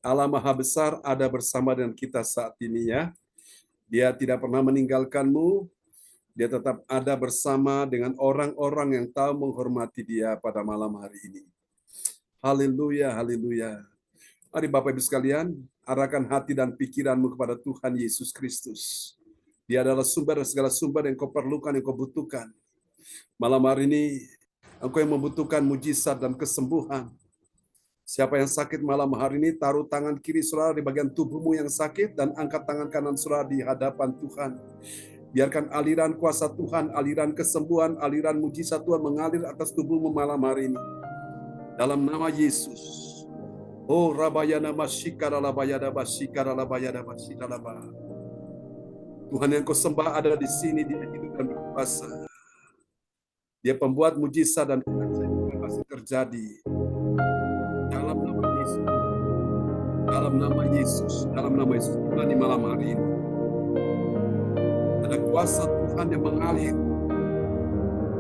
Allah Maha Besar, ada bersama dengan kita saat ini ya. Dia tidak pernah meninggalkanmu. Dia tetap ada bersama dengan orang-orang yang tahu menghormati Dia pada malam hari ini. Haleluya, haleluya. Mari Bapak Ibu sekalian, arahkan hati dan pikiranmu kepada Tuhan Yesus Kristus. Dia adalah sumber dan segala sumber yang kau perlukan, yang kau butuhkan. Malam hari ini, engkau yang membutuhkan mujizat dan kesembuhan. Siapa yang sakit malam hari ini, taruh tangan kiri saudara di bagian tubuhmu yang sakit, dan angkat tangan kanan saudara di hadapan Tuhan. Biarkan aliran kuasa Tuhan, aliran kesembuhan, aliran mujizat Tuhan mengalir atas tubuhmu malam hari ini. Dalam nama Yesus. Oh, Rabayana Masyikara Labayada Basyikara Labayada Basyikara Labayada. Tuhan yang kau sembah ada di sini, dia hidup dan berkuasa. Dia pembuat mujizat dan keajaiban masih terjadi. Dalam nama Yesus. Dalam nama Yesus. Dalam nama Yesus. Di malam hari ini. Ada kuasa Tuhan yang mengalir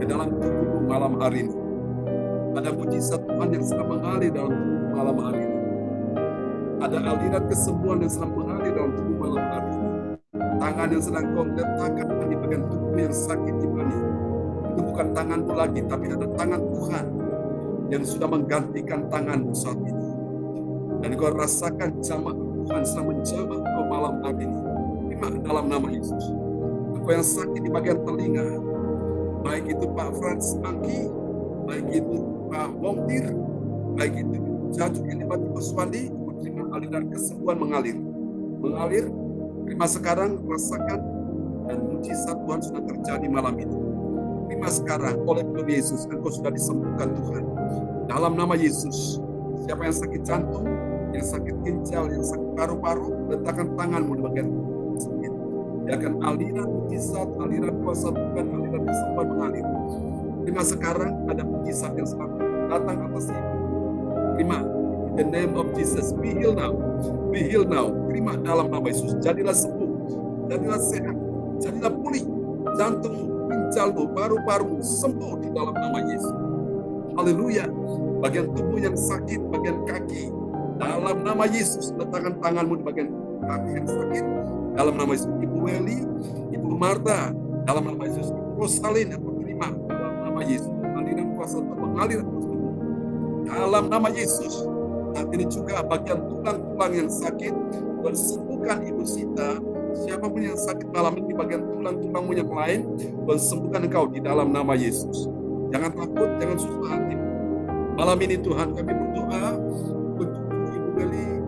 ke dalam tubuhmu malam hari ini. Ada mujizat Tuhan yang sedang mengalir dalam tubuh malam hari ini. Ada aliran kesembuhan yang sedang mengalir dalam tubuh malam hari ini. Tangan yang sedang kau letakkan di bagian tubuh yang sakit ini. Itu bukan tanganmu lagi, tapi ada tangan Tuhan yang sudah menggantikan tanganmu saat ini. Dan kau rasakan jamah Tuhan sedang menjamah kau malam hari ini. Terima dalam nama Yesus. Kau yang sakit di bagian telinga, baik itu Pak Frans Angki, baik itu Pak Wongtir, baik itu Jajuk Elibat Kuswandi, terima aliran kesembuhan mengalir. Terima sekarang, rasakan, dan mujizat Tuhan sudah terjadi malam ini. Terima sekarang, oleh Tuhan Yesus, engkau sudah disembuhkan Tuhan. Dalam nama Yesus, siapa yang sakit jantung, yang sakit ginjal, yang sakit paru-paru, letakkan tanganmu di bagian sakit. Biarkan aliran mujizat, aliran kuasa Tuhan, aliran kesembuhan mengalir. Terima sekarang, ada mujizat yang sedang datang atas ibu. Terima. In the name of Jesus, be healed now. Be healed now. Terima dalam nama Yesus. Jadilah sembuh. Jadilah sehat. Jadilah pulih. Jantungmu, ginjalmu, paru-paru sembuh di dalam nama Yesus. Haleluya. Bagian tubuh yang sakit, bagian kaki. Dalam nama Yesus, letakkan tanganmu di bagian kaki yang sakit. Dalam nama Yesus. Ibu Weli, Ibu Marta. Dalam nama Yesus. Ibu Rosalin yang berterima. Dalam nama Yesus. Aliran kuasa Tuhan mengalir atas tubuh. Dalam nama Yesus. Saat ini juga bagian tulang-tulang yang sakit, Tuhan sembuhkan Ibu Sita. Siapapun yang sakit malam ini bagian tulang-tulangmu yang lain, Tuhan sembuhkan engkau di dalam nama Yesus. Jangan takut, jangan susah hati. Malam ini Tuhan kami berdoa untuk Ibu Beli,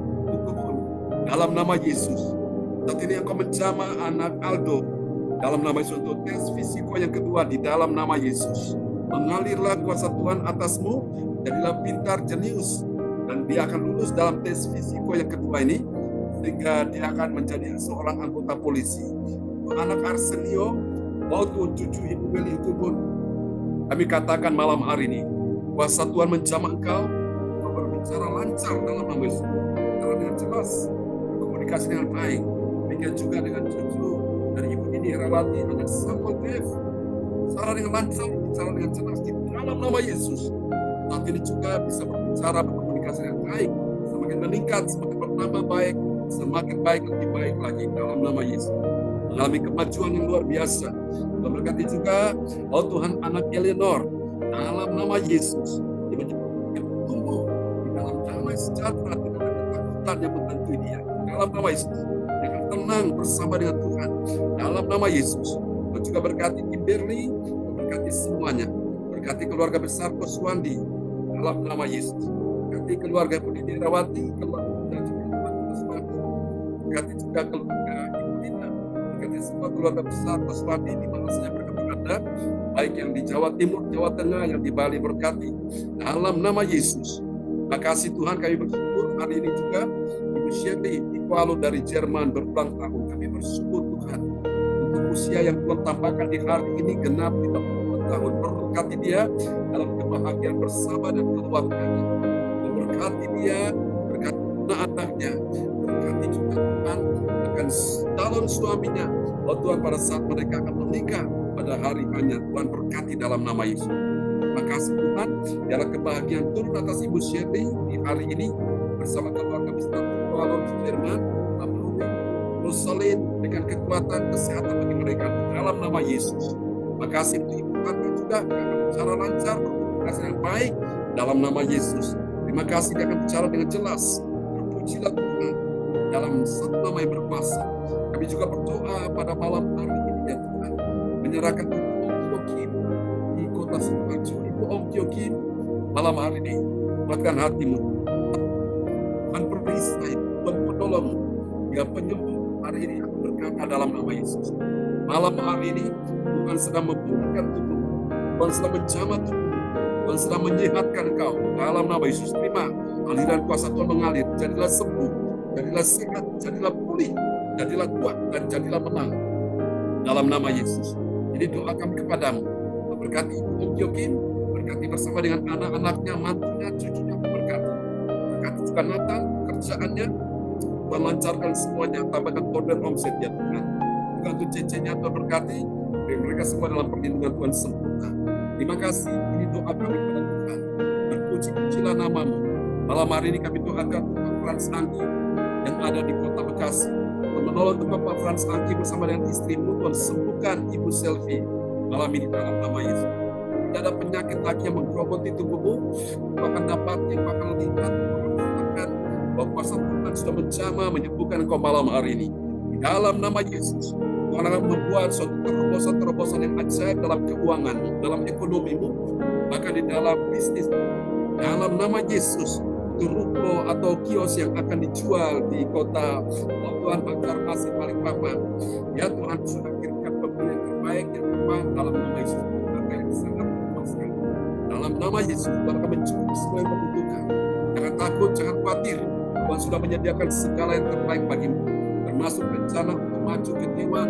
dalam nama Yesus. Saat ini engkau menjamah anak Aldo, dalam nama Yesus, untuk tes fisiko yang kedua di dalam nama Yesus. Mengalirlah kuasa Tuhan atasmu, jadilah pintar, jenius, dan dia akan lulus dalam tes fisiko yang kedua ini, sehingga dia akan menjadi seorang anggota polisi. Anak Arsenio, waktu cucu Ibu Beli itu pun, kami katakan malam hari ini, kuasa Tuhan menjamah engkau berbicara lancar dalam nama Yesus, bicara dengan jelas, berkomunikasi dengan baik. Demikian juga dengan cucu dari Ibu Nini Herawati, anak Samuel Dev, bicara dengan lancar, bicara dengan jelas di dalam nama Yesus. Saat ini juga bisa berbicara, berkomunikasi dengan baik, semakin meningkat, semakin bertambah baik, semakin baik, lebih baik lagi dalam nama Yesus. Mengalami kemajuan yang luar biasa. Tuhan berkati juga, oh Tuhan, anak Eleanor, dalam nama Yesus, dia bertumbuh di dalam damai sejahtera, tidak ada ketakutan yang membantu dalam nama Yesus. Dengan tenang bersama dengan Tuhan dalam nama Yesus. Dan juga berkati Kimberly, berkati semuanya. Berkati keluarga besar Koswandi dalam nama Yesus. Berkati keluarga Budi Dirawati, keluarga Koswandi. Berkati juga keluarga Ibu Dina. Berkati semua keluarga besar Koswandi di mana saja berada, baik yang di Jawa Timur, Jawa Tengah, yang di Bali, berkati dalam nama Yesus. Terima kasih Tuhan, kami bersyukur hari ini juga Ibu Shirley di Kuala dari Jerman berulang tahun. Kami bersyukur Tuhan untuk usia yang Tuhan tambahkan di hari ini genap 50 tahun. Berkati dia dalam kebahagiaan bersama dan keluarganya. Berkati dia, berkati anak-anaknya, berkati juga Tuhan akan calon suaminya. Oh Tuhan, pada saat mereka akan menikah pada hari hanya, Tuhan berkati dalam nama Yesus. Terima kasih Tuhan, biarlah kebahagiaan turun atas Ibu Shirley di hari ini bersama keluarga besar Kuala di Jerman, Rosalyn, dengan kekuatan kesehatan bagi mereka dalam nama Yesus. Terima kasih untuk Ibu Tati juga akan bicara lancar, berkomunikasi yang baik dalam nama Yesus. Terima kasih dia akan bicara dengan jelas. Berpujilah Tuhan dalam satu nama yang berkuasa. Kami juga berdoa pada malam hari ini ya Tuhan, menyerahkan Ibu Om Tiokim di kota Sidoarjo. Ibu Om Tiokim malam hari ini kuatkan hatimu. Tuhan perisai, Tuhan penolong, dia penyembuh hari ini aku berkata dalam nama Yesus. Malam hari ini Tuhan sedang memulihkan tubuhmu, Tuhan sedang menjamah tubuhmu, Tuhan sedang menyehatkan kau dalam nama Yesus. Terima aliran kuasa Tuhan mengalir, jadilah sembuh, jadilah sehat, jadilah pulih, jadilah kuat, dan jadilah menang dalam nama Yesus. Jadi doa kami kepadamu, berkati Ibu Om Tiokim, berkati bersama dengan anak-anaknya, mantunya, cucunya, berkati juga Nathan, kerjaannya, Tuhan lancarkan semuanya, tambahkan order omset ya Tuhan. Juga untuk cecenya Tuhan berkati, mereka semua dalam perlindungan Tuhan sempurna. Terima kasih, ini doa kami kepada Tuhan. Berpuji-pujilah namamu. Malam hari ini kami doakan Pak Frans Anggi yang ada di kota Bekasi. Menolong untuk Pak Frans Anggi bersama dengan istrimu, Tuhan sembuhkan Ibu Selvi malam ini dalam nama Yesus. Tidak ada penyakit lagi yang menggerogoti tubuhmu, Kau akan dapat, yang akan lihat, bahwa kuasa Tuhan sudah menjamah menyembuhkan engkau malam hari ini. Di dalam nama Yesus, Tuhan akan membuat suatu terobosan-terobosan yang ajaib dalam keuanganmu, dalam ekonomimu, bahkan di dalam bisnis. Dalam nama Yesus, itu ruko atau kios yang akan dijual di kota Tuhan Banjarmasin, Balikpapan. Ya Tuhan sudah kirimkan pembeli yang terbaik yang tepat dalam nama Yesus. Harga yang sangat memuaskan. Dalam nama Yesus, Tuhan akan mencukupi semua yang membutuhkan. Jangan takut, jangan khawatir. Tuhan sudah menyediakan segala yang terbaik bagimu, termasuk rencana untuk maju ke Dewan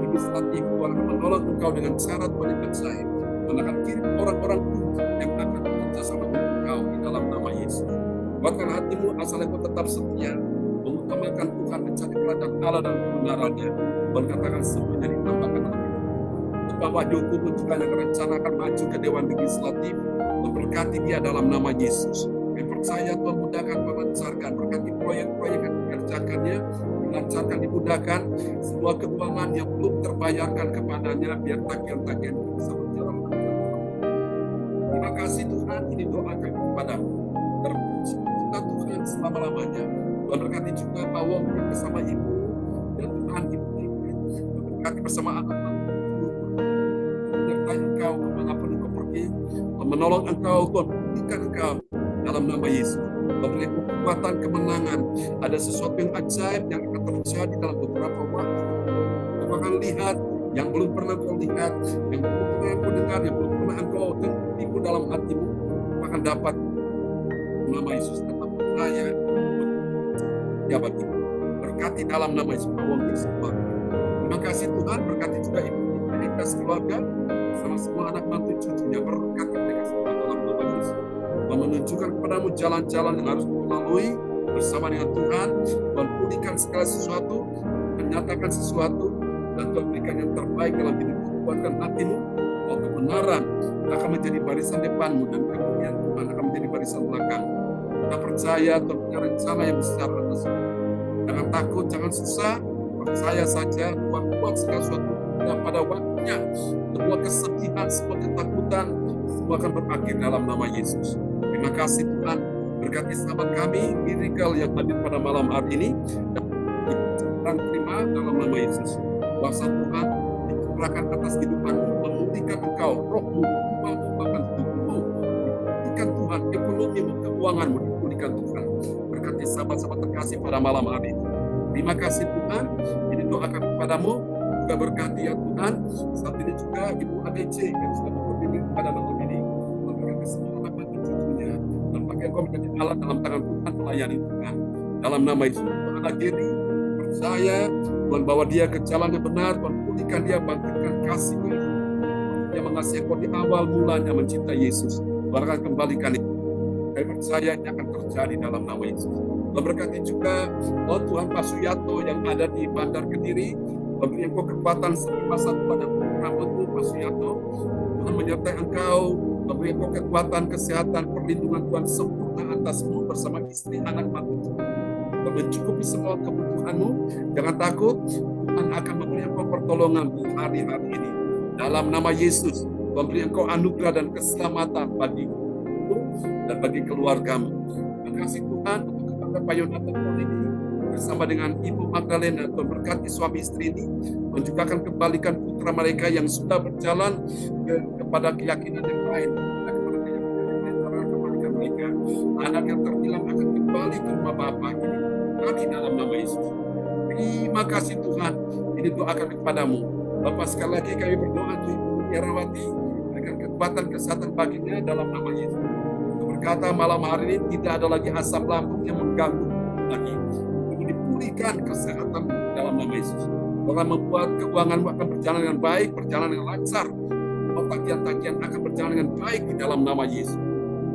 Legislatif. Tuhan akan menolong engkau dengan cara Tuhan yang ajaib. Tuhan akan kirim orang-orang yang akan bekerja sama dengan engkau di dalam nama Yesus. Kuatkan hatimu asal engkau tetap setia, mengutamakan Tuhan, mencari kerajaan Allah dan kebenarannya. Tuhan katakan semuanya ditambahkan dalam hidup. Untuk Wahyu Hukum juga yang rencana akan maju ke Dewan Legislatif, memberkati dia dalam nama Yesus. Percaya Tuhan mudahkan, melancarkan, berkati proyek-proyek yang dikerjakannya, dilancarkan, dimudahkan, semua keuangan yang belum terbayarkan kepadanya, biar tagihan-tagihan bisa berjalan lancar. Terima kasih Tuhan, ini doa kami kepadamu. Terpuji kita Tuhan selama-lamanya. Tuhan berkati juga Pak Wong bersama Ibu, dan Tuhan Ibu berkati bersama anak-anak, menyertai engkau kemanapun engkau pergi, menolong engkau, Tuhan berikan engkau dalam nama Yesus. Memberi kekuatan, kemenangan. Ada sesuatu yang ajaib yang akan terjadi dalam beberapa waktu. Kau akan lihat yang belum pernah kau lihat, yang belum pernah kau dengar, yang belum pernah engkau tipu dalam hatimu. Kau akan dapat nama Yesus. Tetap percaya. Ya bagimu. Berkati dalam nama Yesus. Terima kasih Tuhan. Berkati juga ibu identitas keluarga sama semua anak mantu cucunya. Berkati mereka semua dalam nama Yesus. Menunjukkan kepadamu jalan-jalan yang harus kau lalui bersama dengan Tuhan. Tuhan pulihkan segala sesuatu, menyatakan sesuatu, dan Tuhan berikan yang terbaik dalam hidupmu. Kuatkan hatimu, bahwa kebenaran akan menjadi barisan depanmu dan kemudian Tuhan akan menjadi barisan belakangmu. Kita percaya Tuhan punya rencana yang besar atasmu. Jangan takut, jangan susah, percaya saja Tuhan buat segala sesuatu pada waktunya. Semua kesedihan, semua ketakutan, semua akan berakhir dalam nama Yesus. Terima kasih Tuhan, berkati sahabat kami, Miracle yang hadir pada malam hari ini. Sekarang terima dalam nama Yesus. Kuasa Tuhan dikerahkan atas kehidupanmu, memulihkan engkau, rohmu, jiwamu, bahkan tubuhmu. Dipulihkan Tuhan, ekonomimu, keuanganmu, dipulihkan Tuhan. Berkati sahabat-sahabat terkasih pada malam hari ini. Terima kasih Tuhan, ini doa kami kepadamu, juga berkati ya Tuhan. Saat ini juga Ibu ADC yang sudah berdiri pada malam ini, memberikan semua anak dan cucunya, dan pakai engkau menjadi alat dalam tangan Tuhan melayani Tuhan. Dalam nama Yesus, anak diri percaya Tuhan bawa dia ke jalan yang benar, Tuhan pulihkan dia, bangkitkan kasihnya. Dia mengasihi engkau di awal mulanya mencintai Yesus. Tuhan akan kembalikan itu. Kami percaya ini akan terjadi dalam nama Yesus. Memberkati juga Tuhan Pak Suyato yang ada di Bandar Kediri. Memberi engkau kekuatan seperti masa pada rambutmu Pak Suyato. Tuhan menyertai engkau, memberi engkau kekuatan, kesehatan, perlindungan Tuhan sempurna atasmu bersama istri, anak, mantu. Mencukupi semua kebutuhanmu. Jangan takut, Tuhan akan memberi engkau pertolongan di hari-hari ini. Dalam nama Yesus, memberi engkau anugerah dan keselamatan bagimu dan bagi keluargamu. Terima kasih Tuhan untuk kepada Pak Yonatan ini bersama dengan Ibu Magdalena, Tuhan berkati suami istri ini, dan juga akan kembalikan putra mereka yang sudah berjalan kepada keyakinan yang lain. Kembalikan mereka. Anak yang terhilang akan kembali ke rumah Bapa ini. Kami dalam nama Yesus. Terima kasih Tuhan. Ini doa kami kepadamu. Bapak sekali lagi kami berdoa untuk Ibu Herawati, berikan kekuatan kesehatan baginya dalam nama Yesus. Berkata malam hari ini tidak ada lagi asam lambung yang mengganggu lagi. Dipulihkan kesehatan dalam nama Yesus. Tuhan membuat keuanganmu akan berjalan dengan baik, berjalan dengan lancar. Tagihan-tagihan akan berjalan dengan baik di dalam nama Yesus.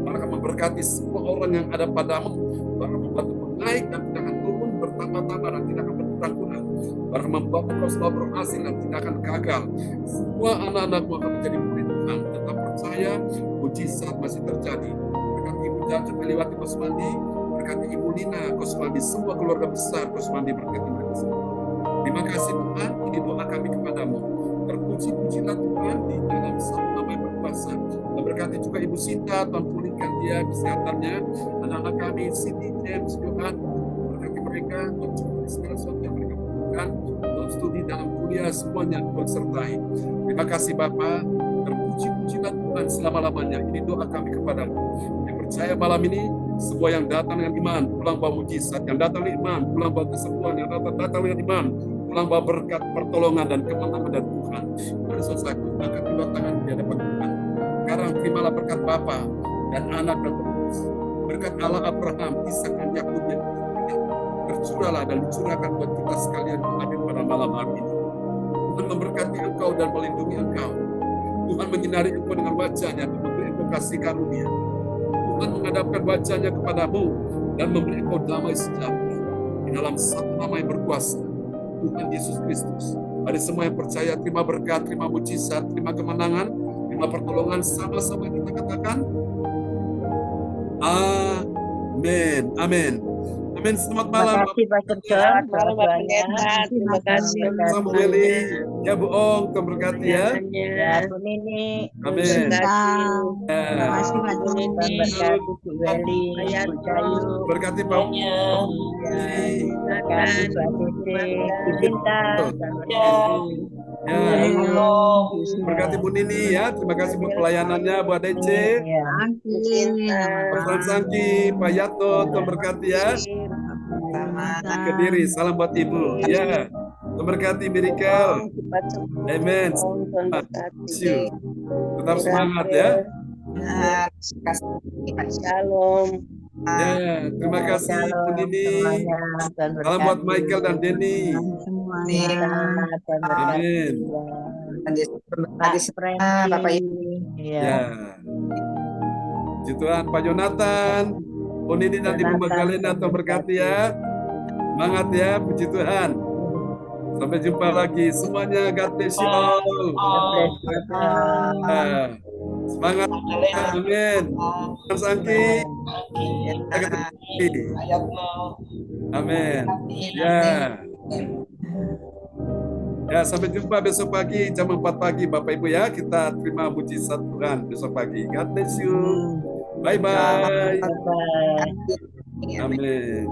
Tuhan akan memberkati semua orang yang ada padamu. Tuhan akan membuatmu naik dan tidak akan turun, bertambah-tambah dan tidak akan berkurang-kurang. Tuhan akan membuat engkau selalu berhasil dan tidak akan gagal. Semua anak-anakmu akan menjadi murid Tuhan. Tetap percaya, mujizat masih terjadi. Berkati Ibu Jaja Meliwati Kosmandi, berkati Ibu Lina Kosmandi, semua keluarga besar Kosmandi, berkati mereka semua. Terima kasih Tuhan, ini doa kami kepadamu. Terpuji-pujilah Tuhan di dalam satu nama yang berkuasa. Dan berkati juga Ibu Sinta, Tuhan pulihkan dia kesehatannya. Anak-anak kami, Siti, James, Tuhan, berkati mereka, Tuhan cukup segala sesuatu yang mereka butuhkan. Tuhan studi dalam kuliah, semuanya Tuhan sertai. Terima kasih Bapak. Terpuji-pujilah Tuhan selama-lamanya. Ini doa kami kepadamu. Yang percaya malam ini, semua yang datang dengan iman, pulang bawa mujizat. Yang datang dengan iman, pulang bawa kesembuhan. Yang datang dengan iman, pulang bawa berkat, pertolongan, dan kemenangan dari Tuhan. Mari saudaraku, angkat kedua tangan di hadapan Tuhan. Sekarang terimalah berkat Bapa dan Anak dan Roh Kudus. Berkat Allah Abraham, Ishak dan Yakub yang tercurahlah dan dicurahkan buat kita sekalian yang hadir pada malam hari ini. Tuhan memberkati engkau dan melindungi engkau. Tuhan menyinari engkau dengan wajahnya dan memberi engkau kasih karunia. Tuhan menghadapkan wajahnya kepadamu dan memberi engkau damai sejahtera. Di dalam satu nama yang berkuasa, Tuhan Yesus Kristus. Mari semua yang percaya terima berkat, terima mujizat, terima kemenangan, terima pertolongan, sama-sama kita katakan amin. Amin. Amin. Selamat malam. Terima kasih Pastor John. Selamat banyak. Terima kasih. Sama Bu Eli. Ya Bu Ong, Tuhan berkati ya. Ya Bu Nini. Amin. Terima kasih Pak Bu Nini. Berkati Bu Eli. Bu Cayu. Berkati Pak. Terima kasih Pak Tete. Bu Cinta. Ya. Berkati Bu Nini ya. Terima kasih buat pelayanannya Bu ADC. Pak Sangki, Pak Yato, Tuhan berkati ya. Kediri, salam buat Ibu. Ya. Tuhan berkati Miracle. Amen. Tetap semangat ya. Shalom. Ya, terima kasih Bu Nini. Salam buat Michael dan Denny. Amin. Bapak Ibu. Ya. Puji Tuhan, Pak Jonathan, Bu Nini dan Ibu Magdalena, Tuhan berkati ya. Semangat ya, puji Tuhan. Sampai jumpa lagi semuanya. God bless you all. Semangat. Amin. Tuhan Sangki. Amin. Ya. Ya, sampai jumpa besok pagi jam 4 pagi Bapak Ibu ya. Kita terima mujizat Tuhan besok pagi. God bless you. Bye-bye. Amin.